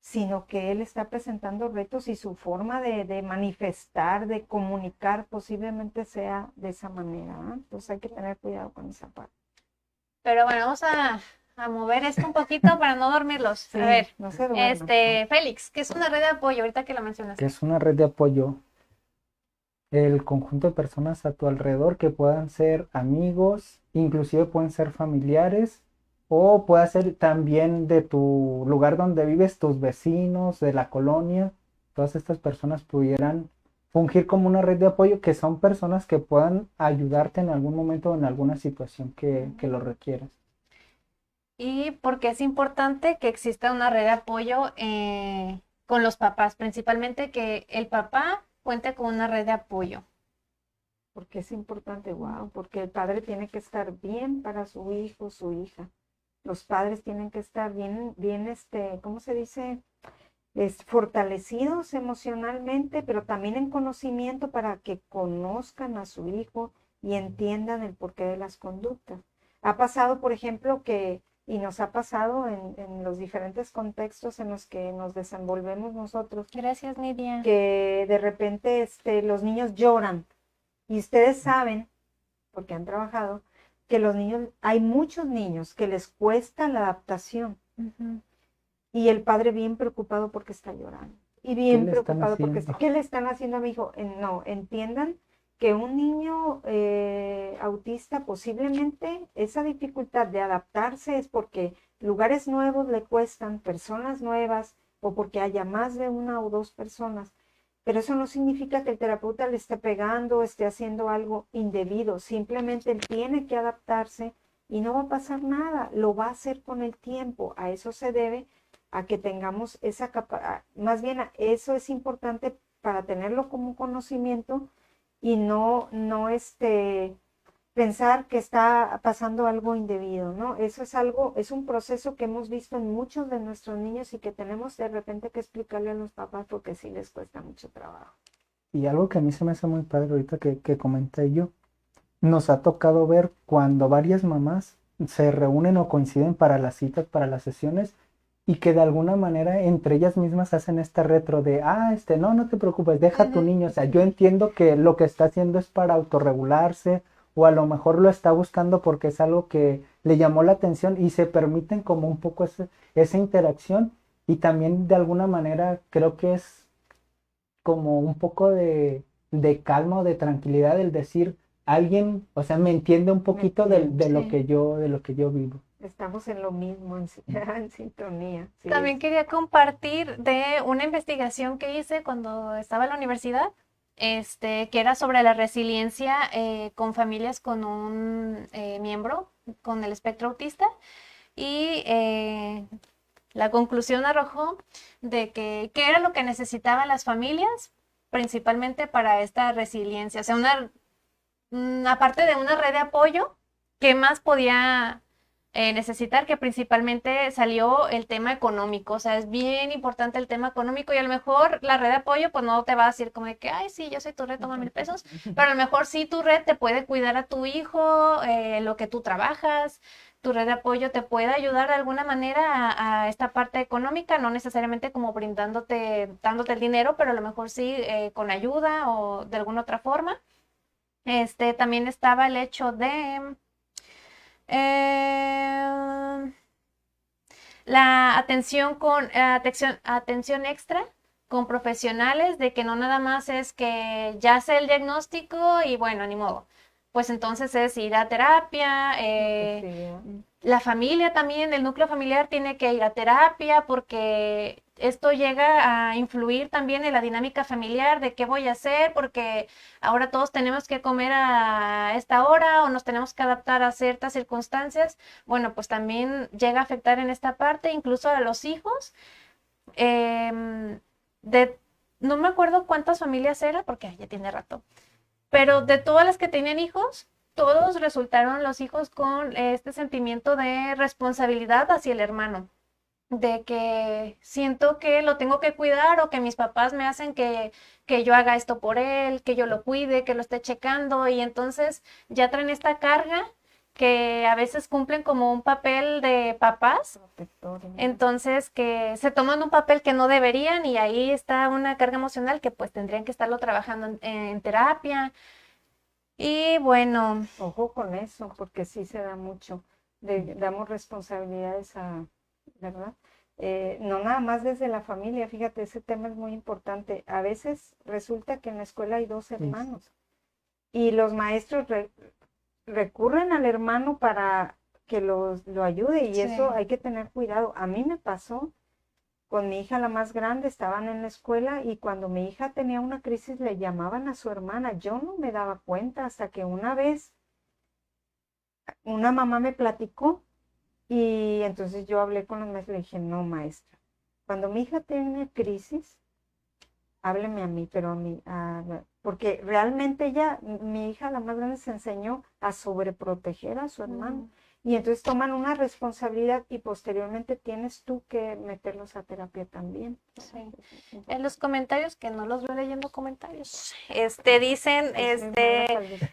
sino que él está presentando retos y su forma de manifestar, de comunicar, posiblemente sea de esa manera, ¿eh? Entonces hay que tener cuidado con esa parte. Pero bueno, vamos a mover esto un poquito para no dormirlos. Sí, A ver, no se duerman. Félix, ¿qué es una red de apoyo? Ahorita que lo mencionas. Que es una red de apoyo, el conjunto de personas a tu alrededor que puedan ser amigos, inclusive pueden ser familiares, o puede ser también de tu lugar donde vives, tus vecinos, de la colonia. Todas estas personas pudieran fungir como una red de apoyo, que son personas que puedan ayudarte en algún momento o en alguna situación que lo requieras. Y porque es importante que exista una red de apoyo con los papás, principalmente que el papá cuente con una red de apoyo. Porque es importante, wow, porque el padre tiene que estar bien para su hijo, su hija. Los padres tienen que estar bien, ¿cómo se dice? Fortalecidos emocionalmente, pero también en conocimiento para que conozcan a su hijo y entiendan el porqué de las conductas. Ha pasado, por ejemplo, y nos ha pasado en los diferentes contextos en los que nos desenvolvemos nosotros, Gracias, Nidia. que de repente los niños lloran. Y ustedes saben, porque han trabajado, que hay muchos niños que les cuesta la adaptación. Uh-huh. Y el padre bien preocupado porque está llorando. Y bien ¿Qué le están preocupado porque haciendo? ¿qué le están haciendo a mi hijo? No, entiendan que un niño autista posiblemente esa dificultad de adaptarse es porque lugares nuevos le cuestan, personas nuevas, o porque haya más de una o dos personas. Pero eso no significa que el terapeuta le esté pegando o esté haciendo algo indebido. Simplemente él tiene que adaptarse y no va a pasar nada. Lo va a hacer con el tiempo. A eso se debe a que tengamos esa capacidad. Más bien, eso es importante para tenerlo como conocimiento y no pensar que está pasando algo indebido, ¿no? Eso es un proceso que hemos visto en muchos de nuestros niños y que tenemos de repente que explicarle a los papás porque sí les cuesta mucho trabajo. Y algo que a mí se me hace muy padre ahorita que comenté yo, nos ha tocado ver cuando varias mamás se reúnen o coinciden para las citas, para las sesiones, y que de alguna manera entre ellas mismas hacen esta retro de, no te preocupes, deja a tu niño. O sea, yo entiendo que lo que está haciendo es para autorregularse, o a lo mejor lo está buscando porque es algo que le llamó la atención, y se permiten como un poco esa interacción, y también de alguna manera creo que es como un poco de calma o de tranquilidad el decir, alguien, o sea, me entiende un poquito de lo que yo vivo. Estamos en lo mismo, en sintonía. Sí, También quería compartir de una investigación que hice cuando estaba en la universidad, que era sobre la resiliencia con familias con un miembro con el espectro autista, y la conclusión arrojó de que qué era lo que necesitaban las familias principalmente para esta resiliencia. O sea, aparte de una red de apoyo, ¿qué más podía necesitar? Que principalmente salió el tema económico. O sea, es bien importante el tema económico, y a lo mejor la red de apoyo pues no te va a decir como de que, ay, sí, yo soy tu red, toma 1,000 pesos, pero a lo mejor sí tu red te puede cuidar a tu hijo, lo que tú trabajas. Tu red de apoyo te puede ayudar de alguna manera a esta parte económica, no necesariamente como dándote el dinero, pero a lo mejor sí con ayuda o de alguna otra forma. También estaba el hecho de la atención extra con profesionales, de que no nada más es que ya sé el diagnóstico y bueno, ni modo. Pues entonces es ir a terapia, la familia también, el núcleo familiar tiene que ir a terapia porque esto llega a influir también en la dinámica familiar de qué voy a hacer, porque ahora todos tenemos que comer a esta hora o nos tenemos que adaptar a ciertas circunstancias. Bueno, pues también llega a afectar en esta parte, incluso a los hijos. No me acuerdo cuántas familias era, porque ya tiene rato, pero de todas las que tenían hijos, todos resultaron los hijos con este sentimiento de responsabilidad hacia el hermano, de que siento que lo tengo que cuidar, o que mis papás me hacen que yo haga esto por él, que yo lo cuide, que lo esté checando, y entonces ya traen esta carga que a veces cumplen como un papel de papás, Protector, ¿no? entonces que se toman un papel que no deberían y ahí está una carga emocional que pues tendrían que estarlo trabajando en terapia. Y bueno, Ojo con eso, porque sí se da mucho. Damos responsabilidades a, ¿verdad? No nada más desde la familia, fíjate, ese tema es muy importante. A veces resulta que en la escuela hay dos hermanos y los maestros recurren al hermano para que lo ayude y Sí. eso hay que tener cuidado. A mí me pasó con mi hija la más grande, estaban en la escuela y cuando mi hija tenía una crisis le llamaban a su hermana. Yo no me daba cuenta hasta que una vez una mamá me platicó y entonces yo hablé con los maestros y le dije, no maestra, cuando mi hija tiene crisis, hábleme a mí, pero a mí, porque realmente mi hija la más grande se enseñó a sobreproteger a su hermano. Y entonces toman una responsabilidad y posteriormente tienes tú que meterlos a terapia también. sí. En los comentarios, que no los veo leyendo comentarios, dicen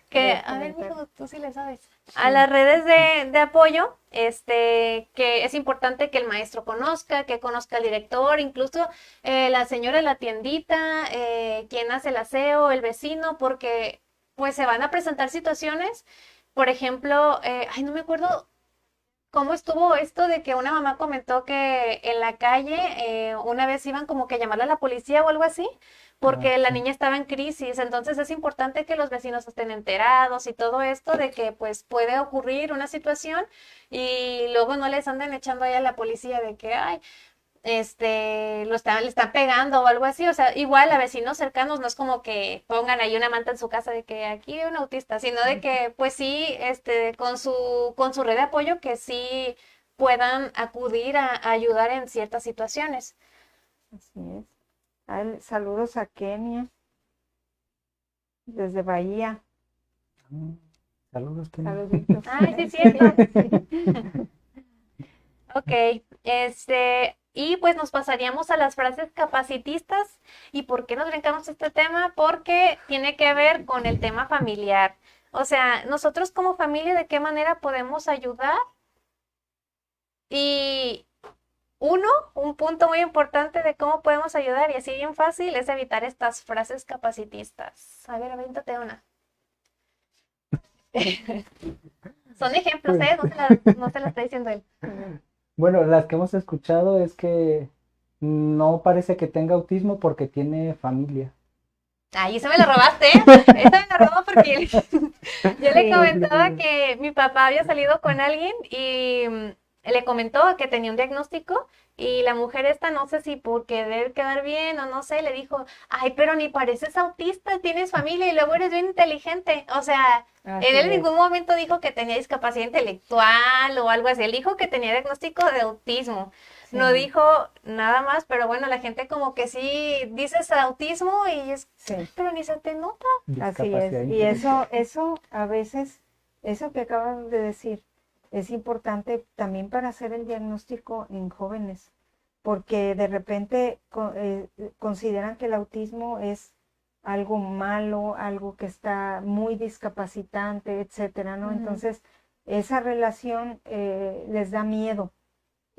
que, a ver, mijo, tú sí le sabes. A las redes de apoyo, que es importante que el maestro conozca, que conozca al director, incluso la señora de la tiendita, quien hace el aseo, el vecino, porque pues se van a presentar situaciones, por ejemplo, ay, no me acuerdo cómo estuvo esto de que una mamá comentó que en la calle una vez iban como que a llamarle a la policía o algo así, porque la sí. niña estaba en crisis. Entonces es importante que los vecinos estén enterados y todo esto de que pues puede ocurrir una situación y luego no les anden echando ahí a la policía de que, ay, le están pegando o algo así. O sea, igual a vecinos cercanos no es como que pongan ahí una manta en su casa de que aquí hay un autista, sino de que pues sí, con su red de apoyo que sí puedan acudir a ayudar en ciertas situaciones. Así es. Saludos a Kenia, desde Bahía. Saludos, Kenny. Saluditos. Ay, sí, es cierto. Ok, y pues nos pasaríamos a las frases capacitistas. ¿Y por qué nos brincamos este tema? Porque tiene que ver con el tema familiar. O sea, nosotros como familia, ¿de qué manera podemos ayudar? Y un punto muy importante de cómo podemos ayudar, y así bien fácil, es evitar estas frases capacitistas. A ver, avéntate una. Son ejemplos, ¿eh? No se las está diciendo él. Bueno, las que hemos escuchado es que no parece que tenga autismo porque tiene familia. Ay, eso me lo robaste, ¿eh? Eso me lo robó porque yo le comentaba que mi papá había salido con alguien y le comentó que tenía un diagnóstico y la mujer esta, no sé si por querer quedar bien o no sé, le dijo, ay, pero ni pareces autista, tienes familia y luego eres bien inteligente. O sea, Así él en es. ningún momento dijo que tenía discapacidad intelectual o algo así, él dijo que tenía diagnóstico de autismo. Sí. No dijo nada más, pero bueno, la gente como que sí dices autismo y es, Sí. pero ni se te nota. Así Discapacidad es. Y intelectual. eso a veces, eso que acabas de decir, es importante también para hacer el diagnóstico en jóvenes, porque de repente consideran que el autismo es algo malo, algo que está muy discapacitante, etcétera, ¿no? Ujú. Entonces, esa relación les da miedo.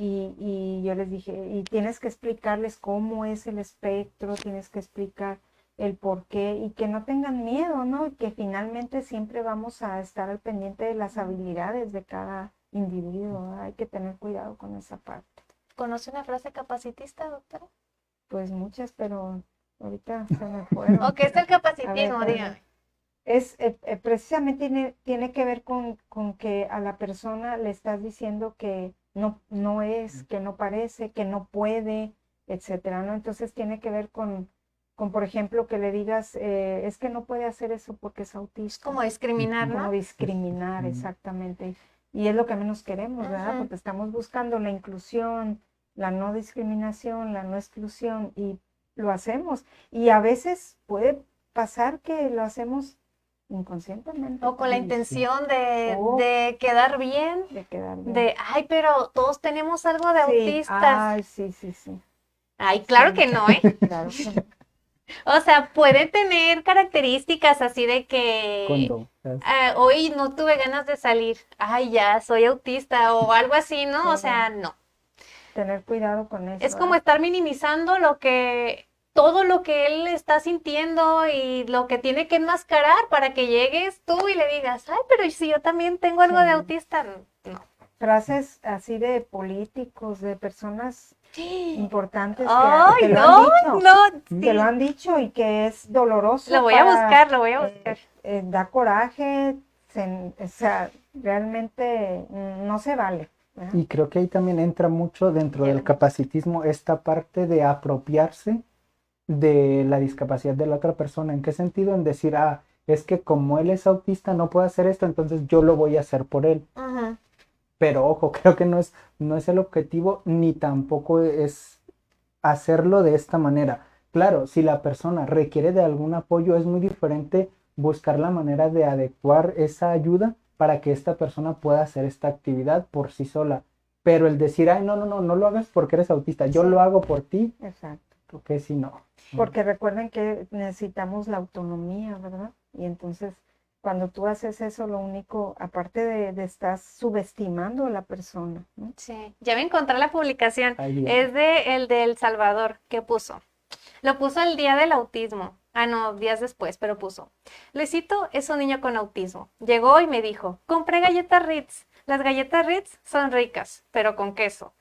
Y yo les dije, y tienes que explicarles cómo es el espectro, tienes que explicar el por qué y que no tengan miedo, ¿no? Y que finalmente siempre vamos a estar al pendiente de las habilidades de cada individuo, ¿no? Hay que tener cuidado con esa parte. ¿Conoce una frase capacitista, doctora? Pues muchas, pero ahorita se me fueron. ¿O qué es el capacitismo? A ver. Dígame. Es precisamente tiene que ver con que a la persona le estás diciendo que no es, que no parece, que no puede, etcétera, ¿no? Entonces tiene que ver con por ejemplo, que le digas, es que no puede hacer eso porque es Es autista. como discriminar, Como ¿no? discriminar, exactamente. Y es lo que menos queremos, ¿verdad? Ujú. Porque estamos buscando la inclusión, la no discriminación, la no exclusión, y lo hacemos. Y a veces puede pasar que lo hacemos inconscientemente. O con la también, intención O- de quedar bien, de quedar bien. de, ay, pero todos tenemos algo de Sí, autistas. ay, sí, sí, sí. Ay, claro Sí. que no, ¿eh? Claro que no. O sea, puede tener características así de que conductas. hoy no tuve ganas de salir, ay, ya, soy autista o algo así, ¿no? O Sí, sea, no. tener cuidado con Es eso, como ¿eh? estar minimizando todo lo que él está sintiendo y lo que tiene que enmascarar para que llegues tú y le digas, ay, pero si yo también tengo algo de Sí. autista, no. Frases así de políticos, de personas importantes Ay, que lo han no, dicho, no, que lo sí. han dicho y que es doloroso Lo voy a para, buscar, lo voy a buscar. da coraje, o sea, realmente no se vale, ¿verdad? Y creo que ahí también entra mucho dentro Ya del capacitismo esta parte de apropiarse de la discapacidad de la otra persona. ¿En qué sentido? En decir, es que como él es autista no puede hacer esto, entonces yo lo voy a hacer por él. Ujú. Pero ojo, creo que no es el objetivo ni tampoco es hacerlo de esta manera. Claro, si la persona requiere de algún apoyo, es muy diferente buscar la manera de adecuar esa ayuda para que esta persona pueda hacer esta actividad por sí sola. Pero el decir, ay, no lo hagas porque eres autista, yo Sí. lo hago por ti, Exacto. creo que sí, no. Porque recuerden que necesitamos la autonomía, ¿verdad? Y entonces, cuando tú haces eso, lo único, aparte de estar subestimando a la persona, ¿no? Sí, ya me encontré la publicación. Ahí viene. Es de el de El Salvador que puso. Lo puso el día del autismo. Ah, no, días después, pero puso. Luisito es un niño con autismo. Llegó y me dijo, compré galletas Ritz. Las galletas Ritz son ricas, pero con queso.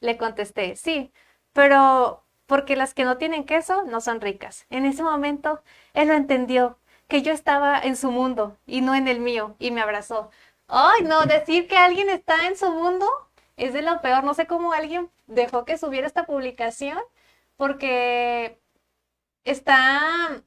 Le contesté, sí, pero porque las que no tienen queso no son ricas. En ese momento, él lo entendió, que yo estaba en su mundo y no en el mío, y me abrazó. Ay, no, decir que alguien está en su mundo es de lo peor. No sé cómo alguien dejó que subiera esta publicación porque está,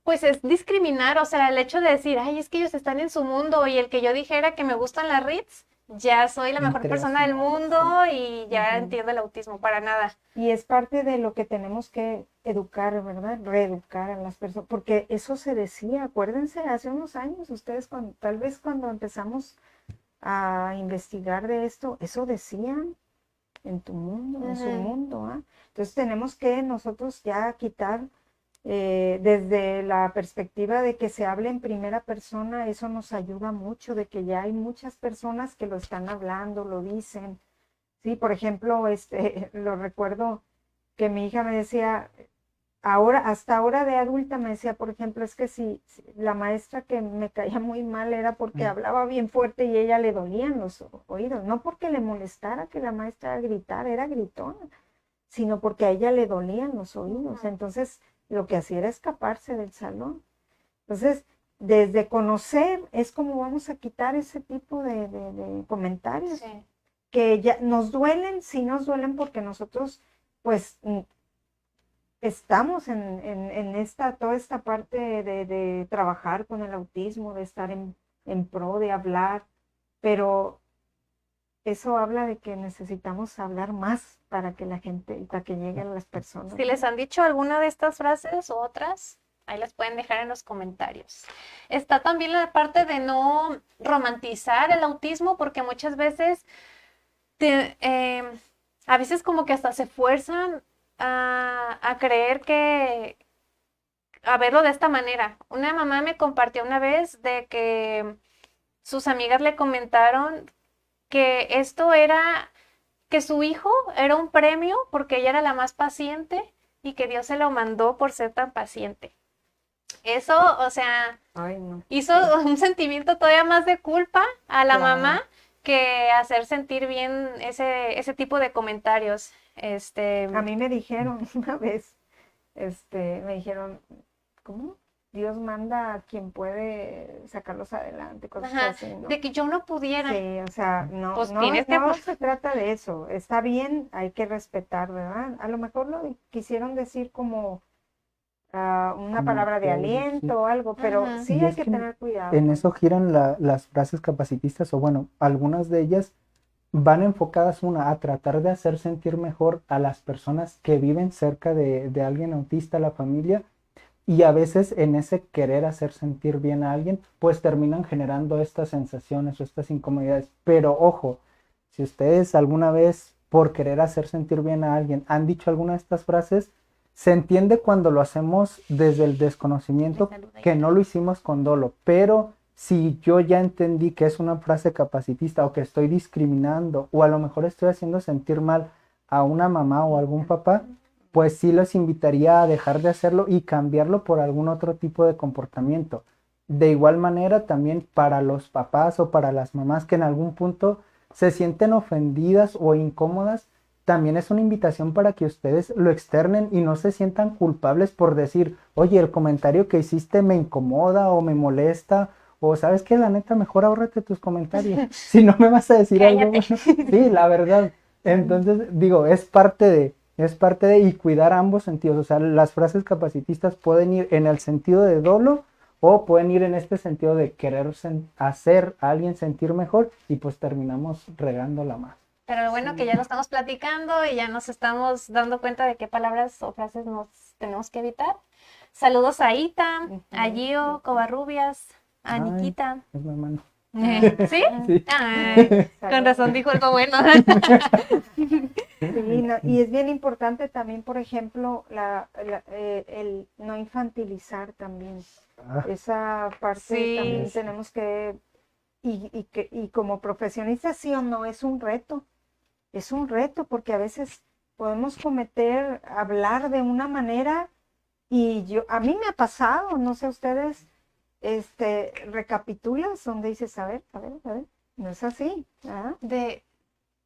pues es discriminar, o sea, el hecho de decir, ay, es que ellos están en su mundo y el que yo dijera que me gustan las Ritz, ya soy la mejor Entré a persona su del mundo, mundo sí. y ya Ujú. entiendo el autismo, para nada. Y es parte de lo que tenemos que educar, ¿verdad? Reeducar a las personas, porque eso se decía, acuérdense, hace unos años, ustedes tal vez cuando empezamos a investigar de esto, eso decían en tu mundo, en su Ujú. mundo, ¿ah? Entonces tenemos que nosotros ya quitar desde la perspectiva de que se hable en primera persona, eso nos ayuda mucho, de que ya hay muchas personas que lo están hablando, lo dicen. Sí, por ejemplo, lo recuerdo que mi hija me decía, ahora, hasta ahora de adulta me decía, por ejemplo, es que si la maestra que me caía muy mal era porque Mm. hablaba bien fuerte y ella le dolían los oídos, no porque le molestara que la maestra gritara, era gritona, sino porque a ella le dolían los oídos. Entonces, lo que hacía era escaparse del salón. Entonces, desde conocer es como vamos a quitar ese tipo de comentarios Sí. que ya nos duelen, sí nos duelen porque nosotros, pues, estamos toda esta parte de trabajar con el autismo, de estar en pro, de hablar, pero eso habla de que necesitamos hablar más para que la gente, para que lleguen a las personas, Si ¿no? les han dicho alguna de estas frases o otras, ahí las pueden dejar en los comentarios. Está también la parte de no romantizar el autismo porque muchas veces te, a veces como que hasta se fuerzan a creer que, a verlo de esta manera. Una mamá me compartió una vez de que sus amigas le comentaron que esto era, que su hijo era un premio porque ella era la más paciente y que Dios se lo mandó por ser tan paciente. Eso, o sea, Ay, no, hizo sí, un sentimiento todavía más de culpa a la mamá claro. que hacer sentir bien ese tipo de comentarios. A mí me dijeron una vez, me dijeron, ¿cómo? Dios manda a quien puede sacarlos adelante, cosas Ajá, así, ¿no? de que yo no pudiera, Sí, o sea, no, pues no, tienes que, no se trata de eso. Está bien, hay que respetar, ¿verdad? A lo mejor lo quisieron decir como una Como palabra de apoyo, sí. aliento o algo, pero ujú, sí Y hay es que que tener cuidado en con eso eso. giran las frases capacitistas, o bueno, algunas de ellas van enfocadas una a tratar de hacer sentir mejor a las personas que viven cerca de alguien autista, la familia, y a veces en ese querer hacer sentir bien a alguien, pues terminan generando estas sensaciones o estas incomodidades. Pero ojo, si ustedes alguna vez por querer hacer sentir bien a alguien han dicho alguna de estas frases, se entiende cuando lo hacemos desde el desconocimiento, que no lo hicimos con dolo, pero si yo ya entendí que es una frase capacitista o que estoy discriminando o a lo mejor estoy haciendo sentir mal a una mamá o algún papá, pues sí los invitaría a dejar de hacerlo y cambiarlo por algún otro tipo de comportamiento. De igual manera, también para los papás o para las mamás que en algún punto se sienten ofendidas o incómodas, también es una invitación para que ustedes lo externen y no se sientan culpables por decir, oye, el comentario que hiciste me incomoda o me molesta, o sabes qué, la neta, mejor ahórrate tus comentarios, si no me vas a decir algo bueno. Sí, la verdad. Entonces, digo, es parte de y cuidar ambos sentidos. O sea, las frases capacitistas pueden ir en el sentido de dolo o pueden ir en este sentido de querer hacer a alguien sentir mejor y pues terminamos regándola más. Pero lo bueno que ya lo estamos platicando y ya nos estamos dando cuenta de qué palabras o frases nos tenemos que evitar. Saludos a Ita, a Gio, Covarrubias, a Ay, Nikita. es mi hermano. ¿Sí? Sí. Ay, con razón dijo algo bueno. Sí, y es bien importante también, por ejemplo, el no infantilizar también. Ah, Esa parte Sí. también tenemos que, y como profesionistas, sí o no, es un reto porque a veces podemos hablar de una manera y a mí me ha pasado, no sé ustedes, recapitulas donde dices, a ver, no es así, ¿ah?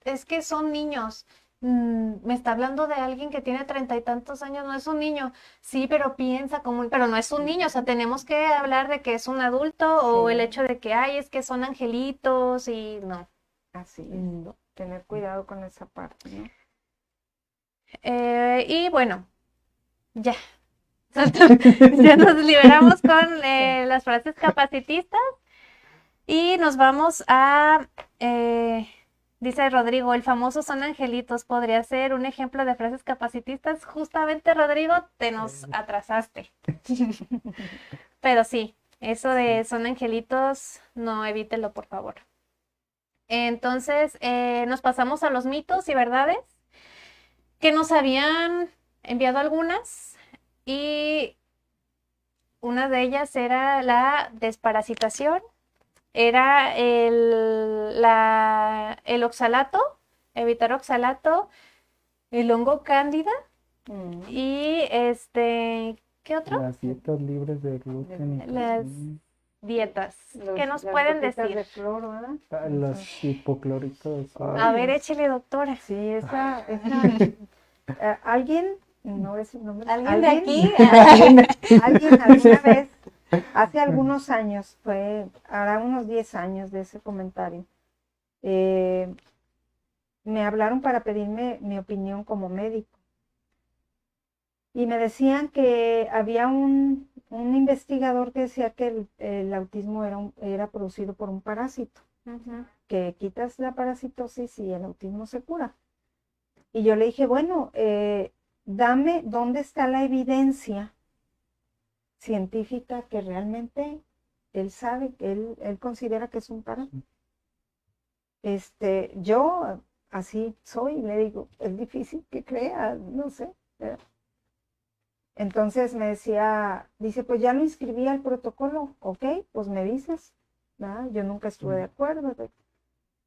Es que son niños. Me está hablando de alguien que tiene 30 y tantos años, no es un niño. Sí, pero piensa como, pero no es un niño. O sea, tenemos que hablar de que es un adulto o Sí. el hecho de que, ay, es que son angelitos y no. Así es, tener cuidado con esa parte, ¿no? Y bueno, ya. Ya nos liberamos con las frases capacitistas y nos vamos a, dice Rodrigo, el famoso son angelitos, podría ser un ejemplo de frases capacitistas. Justamente, Rodrigo, te nos atrasaste. Pero sí, eso de son angelitos, no, evítelo, por favor. Entonces, nos pasamos a los mitos y verdades que nos habían enviado algunas y una de ellas era la desparasitación, era el oxalato, evitar oxalato, el hongo cándida y ¿qué otro? las dietas libres de gluten y Las dietas. ¿Qué nos pueden decir? De cloro, ¿verdad? los hipocloritos de sodio. A ver, échele, doctora. Sí, alguien, no es un nombre. ¿Alguien de aquí? Alguien alguna vez, hace algunos años, hará unos 10 años de ese comentario, me hablaron para pedirme mi opinión como médico. Y me decían que había un investigador que decía que el autismo era producido por un parásito, que quitas la parasitosis y el autismo se cura. Y yo le dije, bueno, dame dónde está la evidencia científica que realmente él sabe, que él considera que es un parásito. Yo así soy, le digo, es difícil que crea, no sé. Entonces me dice, pues ya lo inscribí al protocolo, ok, pues me dices, ¿verdad? Yo nunca estuve de acuerdo.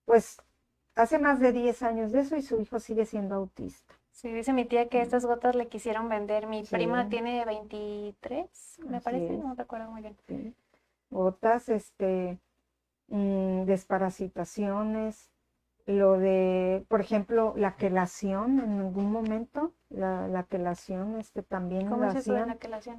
Pues hace más de 10 años de eso y su hijo sigue siendo autista. Sí, dice mi tía que estas gotas le quisieron vender. Mi Sí. prima tiene 23, me Así parece, es. no recuerdo muy bien. Sí. Gotas, desparasitaciones, lo de, por ejemplo, la quelación en algún momento, la quelación, también ¿Cómo la es eso de hacían, la quelación?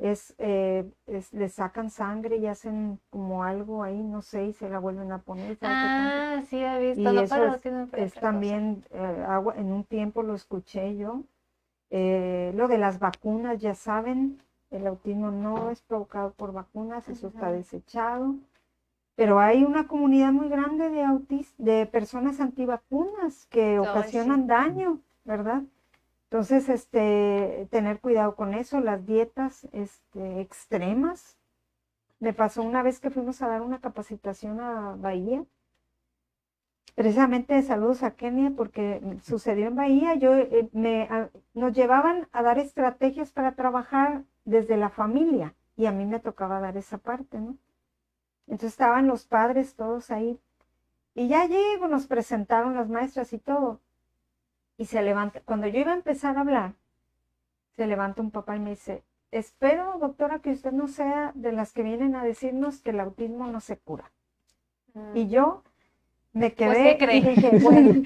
le sacan sangre y hacen como algo ahí, no sé, y se la vuelven a poner. ¿Sabe qué tanto? Ah, sí, he visto. Y No, eso pero tiene otra es cosa. también, en un tiempo lo escuché yo, lo de las vacunas, ya saben, el autismo no es provocado por vacunas, eso está desechado, pero hay una comunidad muy grande de personas antivacunas que ocasionan daño, ¿verdad? Entonces, tener cuidado con eso, las dietas, extremas. Me pasó una vez que fuimos a dar una capacitación a Bahía precisamente saludos a Kenia porque sucedió en Bahía. Nos llevaban a dar estrategias para trabajar desde la familia y a mí me tocaba dar esa parte, ¿no? Entonces estaban los padres todos ahí y ya llego, nos presentaron las maestras y todo. Y se levanta, cuando yo iba a empezar a hablar, se levanta un papá y me dice, espero, doctora, que usted no sea de las que vienen a decirnos que el autismo no se cura. Y yo me quedé ¿qué cree? y dije, bueno,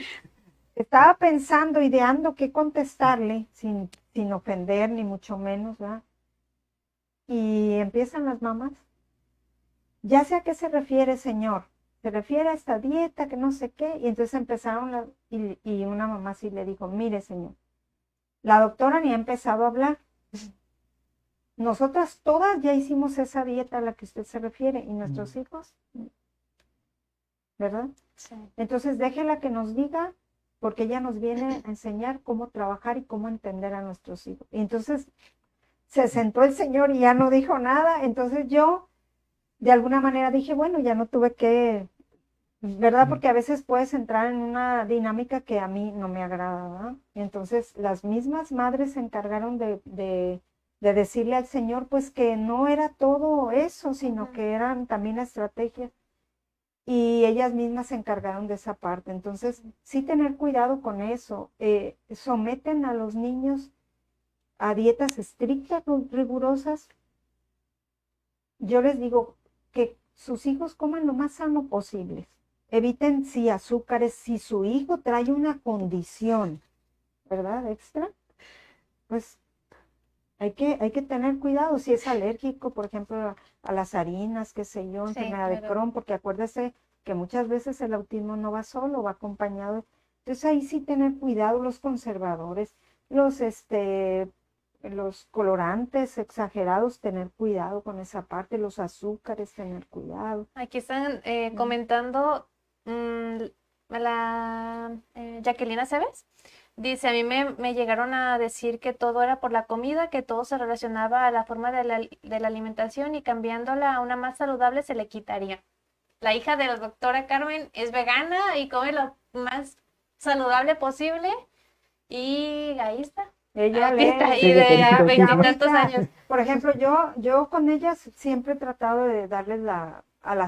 estaba pensando, ideando qué contestarle sin ofender ni mucho menos, ¿verdad? Y empiezan las mamás. Ya sé a qué se refiere, señor. Se refiere a esta dieta, que no sé qué. Y entonces empezaron y una mamá sí le dijo, mire, señor, la doctora ni ha empezado a hablar. Nosotras todas ya hicimos esa dieta a la que usted se refiere y nuestros hijos, ¿verdad? Sí. Entonces déjela que nos diga, porque ella nos viene a enseñar cómo trabajar y cómo entender a nuestros hijos. Y entonces se sentó el señor y ya no dijo nada. Entonces yo, de alguna manera dije, bueno, ya no tuve que, ¿verdad? Porque a veces puedes entrar en una dinámica que a mí no me agrada, ¿verdad? Y entonces las mismas madres se encargaron de decirle al señor, pues que no era todo eso, sino que eran también estrategias. Y ellas mismas se encargaron de esa parte. Entonces, sí tener cuidado con eso. Someten a los niños a dietas estrictas, rigurosas. Yo les digo que sus hijos coman lo más sano posible. Eviten si azúcares, si su hijo trae una condición, ¿verdad? Extra, pues hay que tener cuidado. Si es alérgico, por ejemplo, a las harinas, qué sé yo, enfermedad de Crohn, porque acuérdese que muchas veces el autismo no va solo, va acompañado. Entonces ahí sí tener cuidado, los conservadores, los colorantes exagerados, tener cuidado con esa parte, los azúcares, tener cuidado. Aquí están comentando la Jacqueline Aceves. Dice, a mí me llegaron a decir que todo era por la comida, que todo se relacionaba a la forma de la alimentación y cambiándola a una más saludable se le quitaría. La hija de la doctora Carmen es vegana y come lo más saludable posible y ahí está. Ella Aquí está, lee, y de veintitantos años. por ejemplo, yo con ellas siempre he tratado de darles a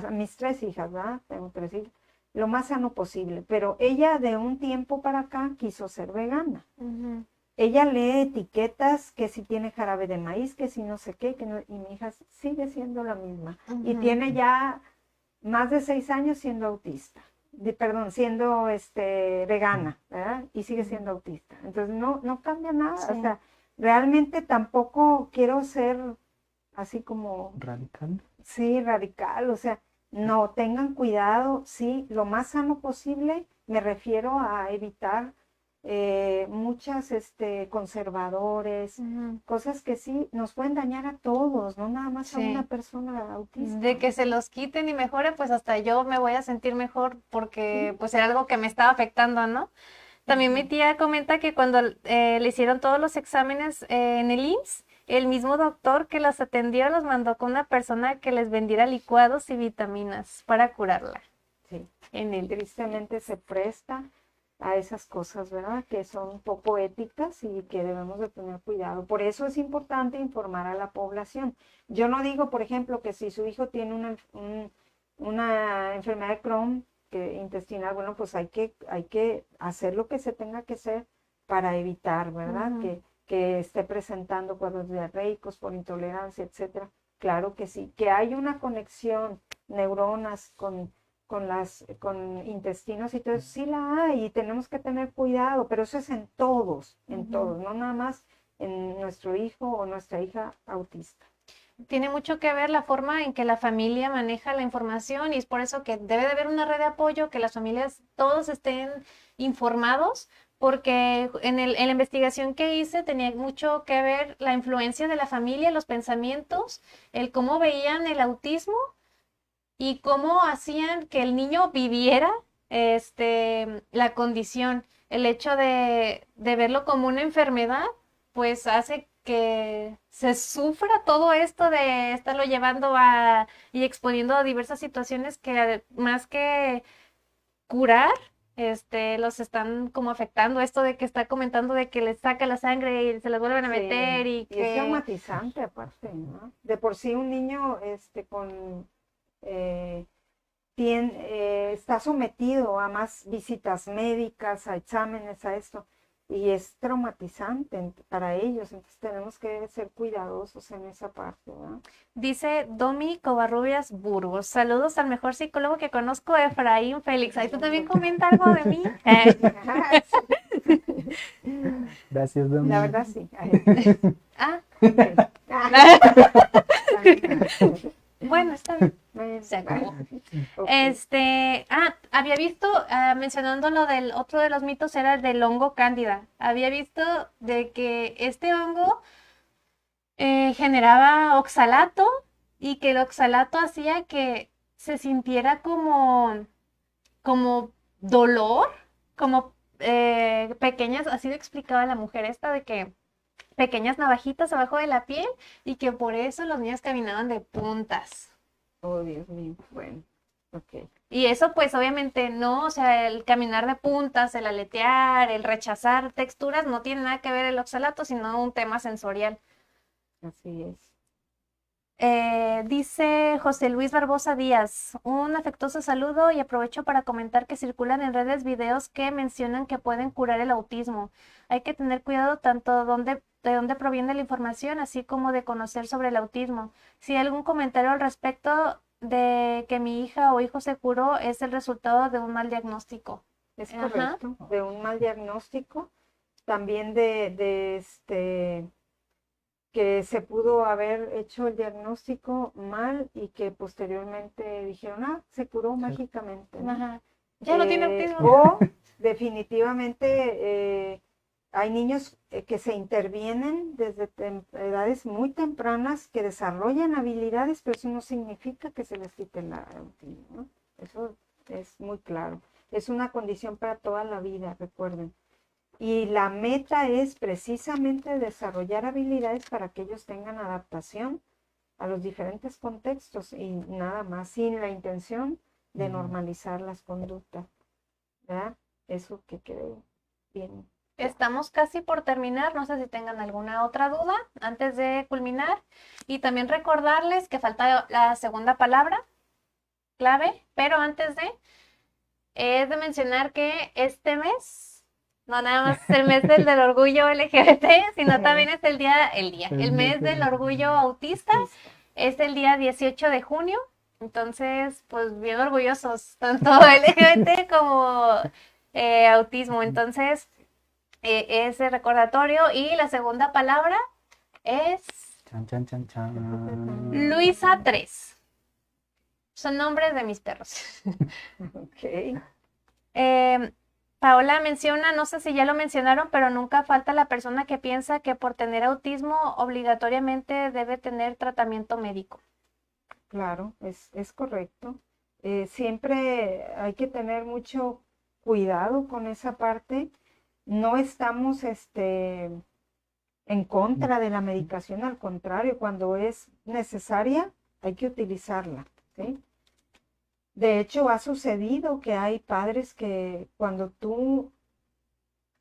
mis 3 hijas, ¿verdad? Tengo 3 hijas, lo más sano posible, pero ella de un tiempo para acá quiso ser vegana. Uh-huh. Ella lee etiquetas que si tiene jarabe de maíz, que si no sé qué, que no, y mi hija sigue siendo la misma. Uh-huh. Y tiene ya más de 6 años siendo autista. Siendo vegana, ¿verdad? Y sigue siendo autista. Entonces no cambia nada. Sí. O sea, realmente tampoco quiero ser así como Radical. Sí, radical. O sea, no, tengan cuidado, sí, lo más sano posible. Me refiero a evitar muchas conservadores, Uh-huh. cosas que sí nos pueden dañar a todos, no nada más a Sí. una persona autista. De que se los quiten y mejore, pues hasta yo me voy a sentir mejor porque pues era algo que me estaba afectando, ¿no? También mi tía comenta que cuando le hicieron todos los exámenes en el IMSS, el mismo doctor que las atendió los mandó con una persona que les vendiera licuados y vitaminas para curarla. Sí. En el Tristemente se presta a esas cosas, ¿verdad? Que son poco éticas y que debemos de tener cuidado. Por eso es importante informar a la población. Yo no digo, por ejemplo, que si su hijo tiene una enfermedad de Crohn intestinal, bueno, pues hay que hacer lo que se tenga que hacer para evitar, ¿verdad? Uh-huh. Que esté presentando cuadros diarreicos por intolerancia, etcétera. Claro que sí. Que hay una conexión, neuronas con intestinos y todo eso, sí la hay y tenemos que tener cuidado, pero eso es en todos, no nada más en nuestro hijo o nuestra hija autista. Tiene mucho que ver la forma en que la familia maneja la información y es por eso que debe de haber una red de apoyo, que las familias todos estén informados, porque en la investigación que hice tenía mucho que ver la influencia de la familia, los pensamientos, el cómo veían el autismo y cómo hacían que el niño viviera la condición. El hecho de verlo como una enfermedad, pues hace que se sufra todo esto de estarlo llevando y exponiendo a diversas situaciones que más que curar, los están como afectando esto de que está comentando de que les saca la sangre y se las vuelven a Sí, meter y es que... traumatizante aparte, ¿no? De por sí un niño con eh, está sometido a más visitas médicas, a exámenes, a esto, y es traumatizante para ellos, entonces tenemos que ser cuidadosos en esa parte, ¿verdad? Dice Domi Covarrubias Burgos. Saludos al mejor psicólogo que conozco, Efraín Félix. Ahí tú también comenta algo de mí. Gracias, Domi. La verdad sí. Ah, Ok. bueno, está bien. Bueno, Se acabó. ok. Había visto, mencionando lo del otro de los mitos, era el del hongo cándida. Había visto de que este hongo generaba oxalato y que el oxalato hacía que se sintiera como dolor, como pequeñas, así lo explicaba la mujer esta, de que pequeñas navajitas abajo de la piel y que por eso los niños caminaban de puntas. Oh, Dios mío. Bueno, ok. Y eso pues obviamente no, o sea, el caminar de puntas, el aletear, el rechazar texturas no tiene nada que ver el oxalato, sino un tema sensorial. Así es. Dice José Luis Barbosa Díaz, un afectuoso saludo y aprovecho para comentar que circulan en redes videos que mencionan que pueden curar el autismo. Hay que tener cuidado tanto de dónde proviene la información, así como de conocer sobre el autismo. Si hay algún comentario al respecto de que mi hija o hijo se curó, es el resultado de un mal diagnóstico. Es Ajá. correcto. De un mal diagnóstico, también que se pudo haber hecho el diagnóstico mal y que posteriormente dijeron, se curó mágicamente, ¿no? Ajá. Ya no tiene autismo. O definitivamente hay niños que se intervienen desde edades muy tempranas que desarrollan habilidades, pero eso no significa que se les quite el autismo, ¿no? Eso es muy claro. Es una condición para toda la vida, recuerden. Y la meta es precisamente desarrollar habilidades para que ellos tengan adaptación a los diferentes contextos y nada más, sin la intención de normalizar las conductas, ¿verdad? Eso que quede bien. Estamos casi por terminar, no sé si tengan alguna otra duda antes de culminar. Y también recordarles que falta la segunda palabra clave, pero antes es de mencionar que este mes, no nada más es el mes del orgullo LGBT, sino también es el mes del orgullo autista, es el día 18 de junio. Entonces, pues bien orgullosos, tanto LGBT como autismo. Entonces, ese recordatorio. Y la segunda palabra es Chan, chan, chan, chan. Luisa 3. Son nombres de mis perros. Ok. Paola menciona, no sé si ya lo mencionaron, pero nunca falta la persona que piensa que por tener autismo obligatoriamente debe tener tratamiento médico. Claro, es correcto. Siempre hay que tener mucho cuidado con esa parte. No estamos en contra de la medicación, al contrario, cuando es necesaria hay que utilizarla, ¿sí? De hecho, ha sucedido que hay padres que cuando tú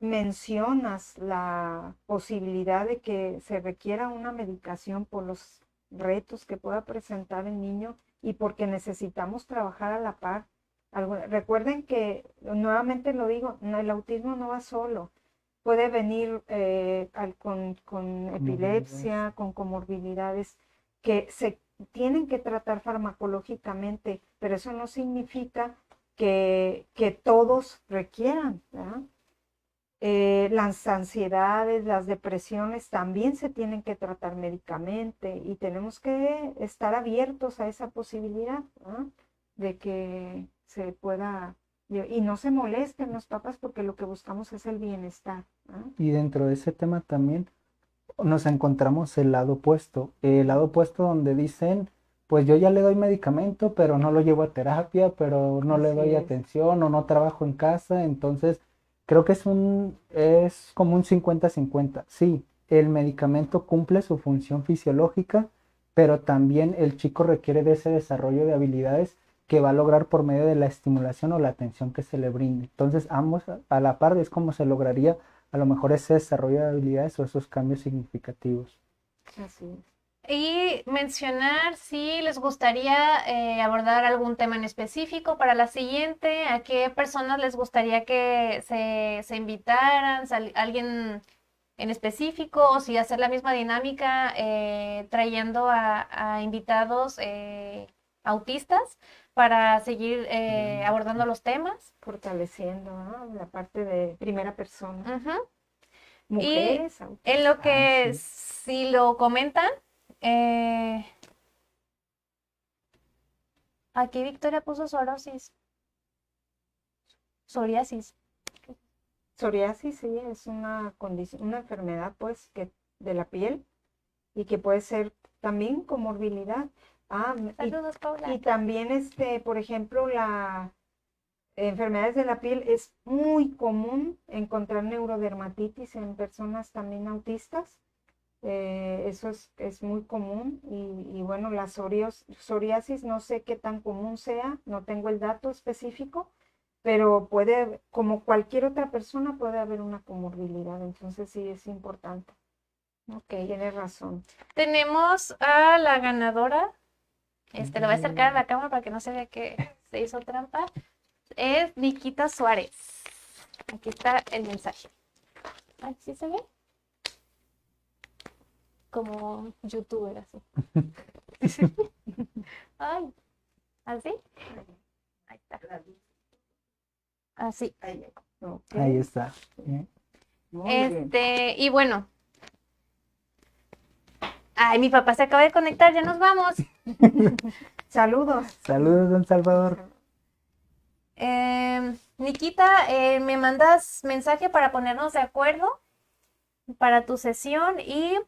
mencionas la posibilidad de que se requiera una medicación por los retos que pueda presentar el niño y porque necesitamos trabajar a la par. Recuerden que, nuevamente lo digo, el autismo no va solo. Puede venir con epilepsia, con comorbilidades que se tienen que tratar farmacológicamente, pero eso no significa que todos requieran, ¿verdad? Las ansiedades, las depresiones también se tienen que tratar médicamente y tenemos que estar abiertos a esa posibilidad, ¿no? De que se pueda, y no se molesten los papás porque lo que buscamos es el bienestar, ¿no? Y dentro de ese tema también nos encontramos el lado opuesto donde dicen, pues yo ya le doy medicamento, pero no lo llevo a terapia, pero no le Así doy es. atención o no trabajo en casa, entonces creo que es como un 50-50. Sí, el medicamento cumple su función fisiológica, pero también el chico requiere de ese desarrollo de habilidades que va a lograr por medio de la estimulación o la atención que se le brinde. Entonces, ambos a la par es como se lograría a lo mejor ese desarrollo de habilidades o esos cambios significativos. Así es. Y mencionar si les gustaría abordar algún tema en específico para la siguiente, a qué personas les gustaría que se invitaran, alguien en específico, o si hacer la misma dinámica trayendo a invitados autistas para seguir abordando los temas. Fortaleciendo, ¿no?, la parte de primera persona. Ujú. Mujeres, Y en lo que sí. si lo comentan, aquí Victoria puso psoriasis. Psoriasis, sí, es una condición, una enfermedad, pues, de la piel y que puede ser también comorbilidad. Saludos, Paula. Y también, por ejemplo, la enfermedades de la piel es muy común encontrar neurodermatitis en personas también autistas. Eso es muy común y bueno, la psoriasis no sé qué tan común sea, no tengo el dato específico, pero como cualquier otra persona, puede haber una comorbilidad, entonces sí es importante. Ok. Tienes razón. Tenemos a la ganadora. Le voy a acercar a la cámara para que no se vea que se hizo trampa. Es Nikita Suárez. Aquí está el mensaje. Ay, ¿sí se ve? Como youtuber así. Ay, ¿así? Ahí está. Así. Okay. Ahí está. Muy bien. Y bueno. Ay, mi papá se acaba de conectar, ya nos vamos. Saludos. Saludos, don Salvador. Nikita, me mandas mensaje para ponernos de acuerdo para tu sesión y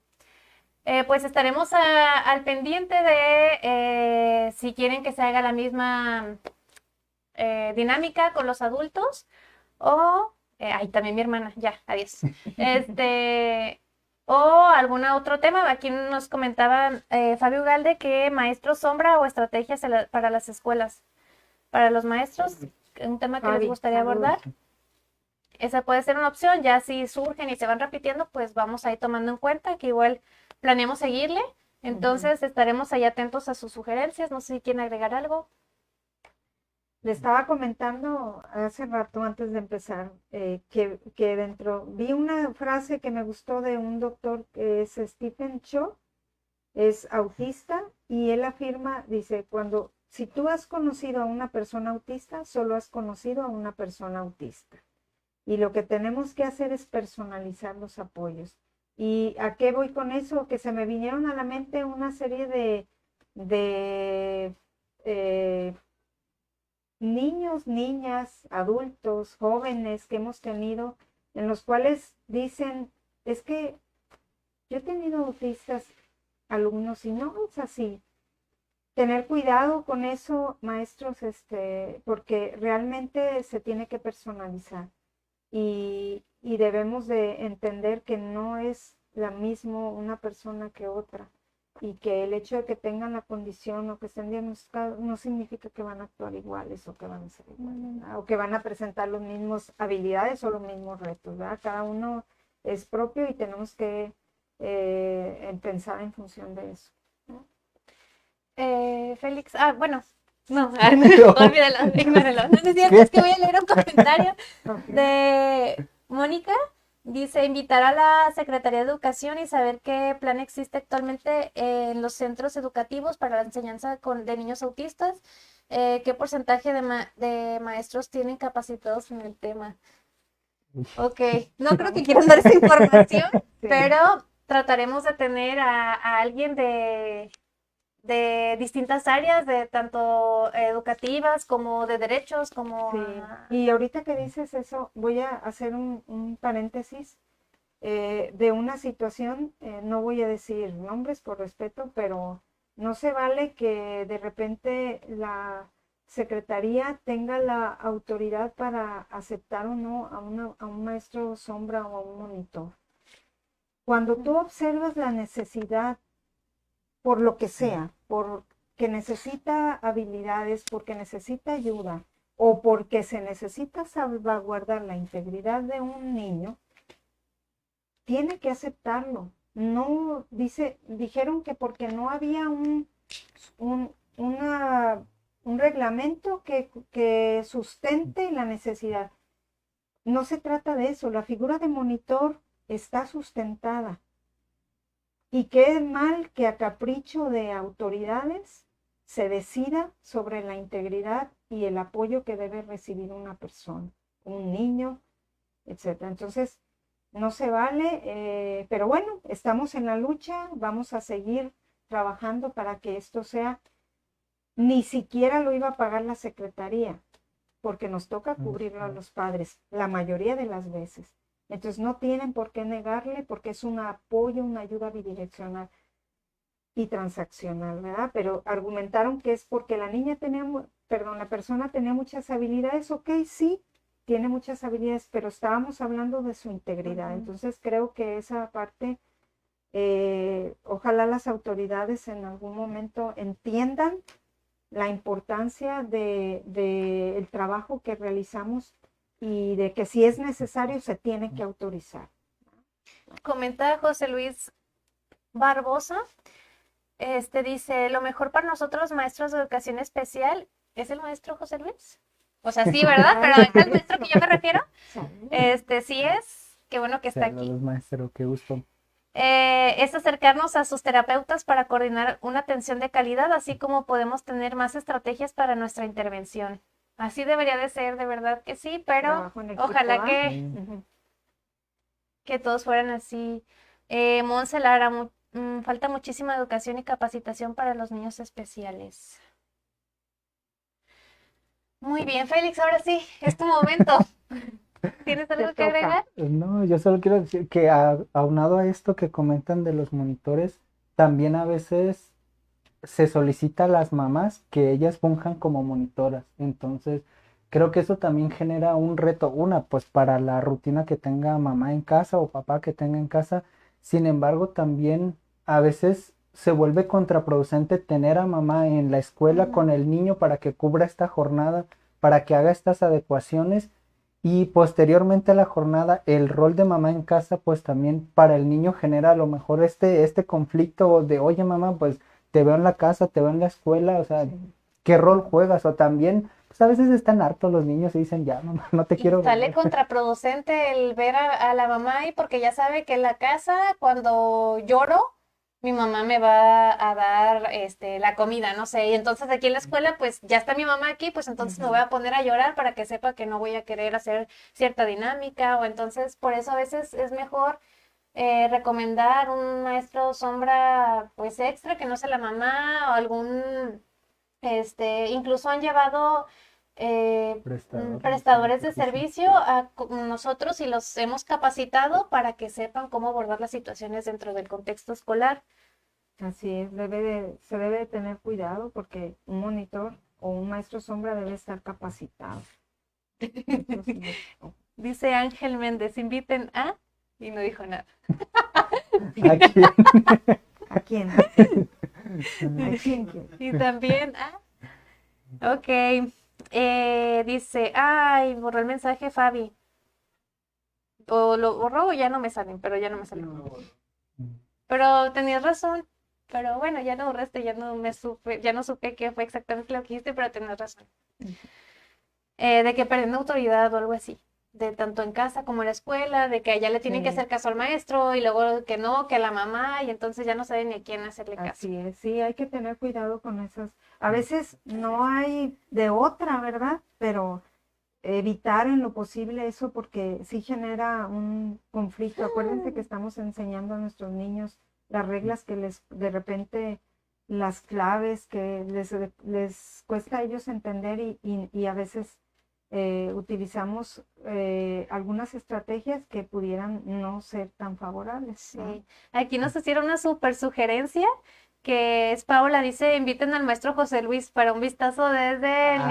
pues estaremos al pendiente de si quieren que se haga la misma dinámica con los adultos o, ay, también mi hermana, ya, adiós. O algún otro tema. Aquí nos comentaba Fabio Ugalde que maestro sombra o estrategias para las escuelas. Para los maestros, un tema que les gustaría abordar. Esa puede ser una opción. Ya si surgen y se van repitiendo, pues vamos a ir tomando en cuenta que igual planeamos seguirle. Entonces estaremos ahí atentos a sus sugerencias. No sé si quieren agregar algo. Le estaba comentando hace rato antes de empezar que vi una frase que me gustó de un doctor que es Stephen Cho, es autista, y él afirma, dice, si tú has conocido a una persona autista, solo has conocido a una persona autista. Y lo que tenemos que hacer es personalizar los apoyos. ¿Y a qué voy con eso? Que se me vinieron a la mente una serie de niños, niñas, adultos, jóvenes que hemos tenido, en los cuales dicen, es que yo he tenido autistas alumnos y no es así. Tener cuidado con eso, maestros, porque realmente se tiene que personalizar y debemos de entender que no es la misma una persona que otra y que el hecho de que tengan la condición o que estén diagnosticados no significa que van a actuar iguales o que van a ser iguales, ¿verdad? O que van a presentar las mismas habilidades o los mismos retos, ¿verdad? Cada uno es propio y tenemos que pensar en función de eso. Félix, bueno, no, olvídalo, ignóralo. No es cierto, es que voy a leer un comentario de Mónica. Dice, invitar a la Secretaría de Educación y saber qué plan existe actualmente en los centros educativos para la enseñanza de niños autistas, qué porcentaje de maestros tienen capacitados en el tema. Ok, no creo que quieran dar esa información, sí, pero trataremos de tener a alguien de distintas áreas, de tanto educativas como de derechos, como... Sí. Y ahorita que dices eso, voy a hacer un paréntesis de una situación, no voy a decir nombres por respeto, pero no se vale que de repente la secretaría tenga la autoridad para aceptar o no a un maestro sombra o a un monitor. Cuando tú observas la necesidad, por lo que sea, por que necesita habilidades, porque necesita ayuda o porque se necesita salvaguardar la integridad de un niño, tiene que aceptarlo. No, dijeron que porque no había un reglamento que sustente la necesidad. No se trata de eso, la figura de monitor está sustentada. Y qué mal que a capricho de autoridades se decida sobre la integridad y el apoyo que debe recibir una persona, un niño, etc. Entonces, no se vale, pero bueno, estamos en la lucha, vamos a seguir trabajando para que esto sea, ni siquiera lo iba a pagar la Secretaría, porque nos toca cubrirlo a los padres, la mayoría de las veces. Entonces no tienen por qué negarle, porque es un apoyo, una ayuda bidireccional y transaccional, ¿verdad? Pero argumentaron que es porque la persona tenía muchas habilidades. Ok, sí, tiene muchas habilidades, pero estábamos hablando de su integridad. Entonces creo que esa parte, ojalá las autoridades en algún momento entiendan la importancia del trabajo que realizamos y de que si es necesario se tiene que autorizar. Comenta José Luis Barbosa, dice, lo mejor para nosotros maestros de educación especial, ¿es el maestro José Luis? O sea, sí, ¿verdad? Pero ¿es el maestro que yo me refiero? Sí es, qué bueno que está aquí. Saludos, maestro, qué gusto. Es acercarnos a sus terapeutas para coordinar una atención de calidad, así como podemos tener más estrategias para nuestra intervención. Así debería de ser, de verdad que sí, pero ojalá que todos fueran así. Monse Lara, falta muchísima educación y capacitación para los niños especiales. Muy bien, Félix, ahora sí, es tu momento. ¿Tienes algo que agregar? No, yo solo quiero decir que aunado a esto que comentan de los monitores, también a veces se solicita a las mamás que ellas funjan como monitoras. Entonces, creo que eso también genera un reto, pues para la rutina que tenga mamá en casa o papá que tenga en casa. Sin embargo, también a veces se vuelve contraproducente tener a mamá en la escuela con el niño para que cubra esta jornada, para que haga estas adecuaciones. Y posteriormente a la jornada, el rol de mamá en casa, pues también para el niño genera a lo mejor este conflicto de, oye mamá, pues te veo en la casa, te veo en la escuela, o sea, ¿qué rol juegas? O también, pues a veces están hartos los niños y dicen, ya mamá, no te quiero ver. Sale contraproducente el ver a la mamá y porque ya sabe que en la casa, cuando lloro, mi mamá me va a dar la comida, no sé, y entonces aquí en la escuela, pues ya está mi mamá aquí, pues entonces me voy a poner a llorar para que sepa que no voy a querer hacer cierta dinámica, o entonces por eso a veces es mejor recomendar un maestro sombra pues extra que no sea la mamá, o algún, incluso han llevado prestadores de servicio a nosotros y los hemos capacitado para que sepan cómo abordar las situaciones dentro del contexto escolar. Así es, se debe de tener cuidado porque un monitor o un maestro sombra debe estar capacitado. Dice Ángel Méndez, inviten a... Y no dijo nada. ¿A quién? ¿A quién? ¿A quién? Y también a... Ok. Dice, ay, borró el mensaje Fabi. O lo borró o ya no me salen, pero ya no me salen. Pero tenías razón. Pero bueno, ya lo borraste, ya no supe qué fue exactamente lo que dijiste, pero tenías razón. De que perdiendo autoridad o algo así. De tanto en casa como en la escuela, de que allá le tienen que hacer caso al maestro y luego que no, que a la mamá, y entonces ya no saben ni a quién hacerle caso. Así es, sí, hay que tener cuidado con esas. A veces no hay de otra, ¿verdad? Pero evitar en lo posible eso porque sí genera un conflicto. Acuérdense que estamos enseñando a nuestros niños las reglas que de repente, las claves que les cuesta a ellos entender y a veces utilizamos algunas estrategias que pudieran no ser tan favorables. Sí. Aquí nos hicieron una súper sugerencia que es Paola, dice, inviten al maestro José Luis para un vistazo desde el Ah.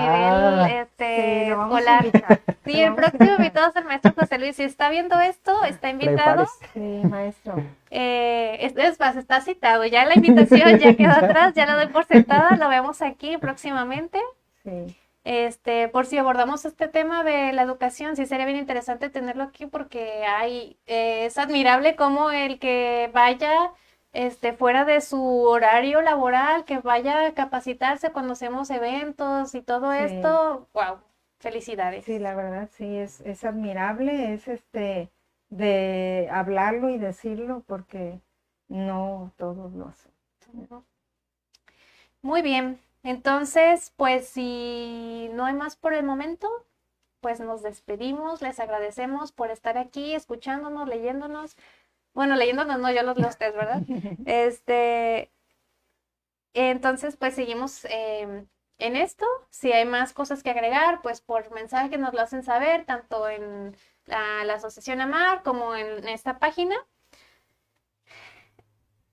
nivel Sí, lo vamos a escolar. invitar. Sí, Lo el vamos a próximo invitar. invitado es el maestro José Luis. Si está viendo esto, está invitado. Prepárese. Sí, maestro. Es más, está citado. Ya la invitación ya quedó atrás, ya la doy por sentada, lo vemos aquí próximamente. Sí, Por si abordamos este tema de la educación, sí sería bien interesante tenerlo aquí porque es admirable cómo el que vaya fuera de su horario laboral, que vaya a capacitarse cuando hacemos eventos y todo Sí. esto, wow, felicidades. sí, la verdad sí, es admirable, es de hablarlo y decirlo porque no todos lo hacen. Ujú. Muy bien, entonces, pues si no hay más por el momento, pues nos despedimos, les agradecemos por estar aquí, escuchándonos, leyéndonos. Bueno, leyéndonos, no, yo los leo a ustedes, ¿verdad? Entonces, pues seguimos en esto. Si hay más cosas que agregar, pues por mensaje nos lo hacen saber, tanto en la Asociación AMAR como en esta página.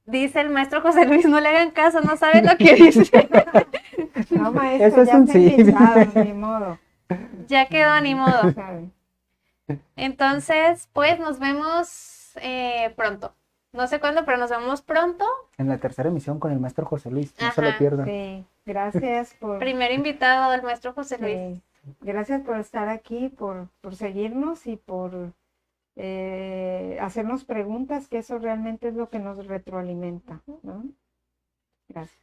Dice el maestro José Luis, no le hagan caso, no saben lo que dice. No, maestro, Eso es ya un está sí. invitado, ni modo. Ya quedó, ni modo. ¿Sabe? Entonces, pues nos vemos pronto. No sé cuándo, pero nos vemos pronto. En la tercera emisión con el maestro José Luis, no se lo Ajá. pierdan. Sí, gracias por, Primer invitado del maestro José Luis. sí, gracias por estar aquí, por seguirnos y por hacernos preguntas, que eso realmente es lo que nos retroalimenta, ¿no? Gracias.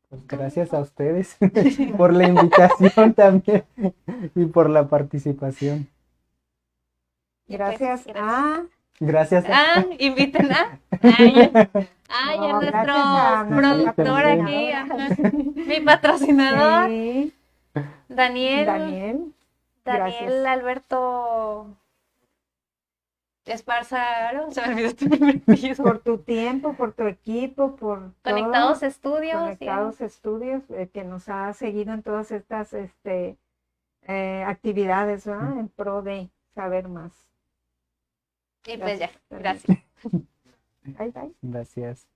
Pues gracias a ustedes por la invitación también y por la participación. Y pues, Gracias gracias. a... Gracias Inviten a. Ay, No, es gracias a nuestro nuestro productor aquí. patrocinador. Ajá. Mi patrocinador, Sí, Daniel gracias. Alberto Esparza, se me olvidó tu primer apellido. Por tu tiempo, por tu equipo, por Conectados todo. Estudios. Conectados Estudios, que nos ha seguido en todas estas actividades, ¿verdad? En pro de saber más. Y pues ya, Gracias. gracias. Bye, bye. Gracias.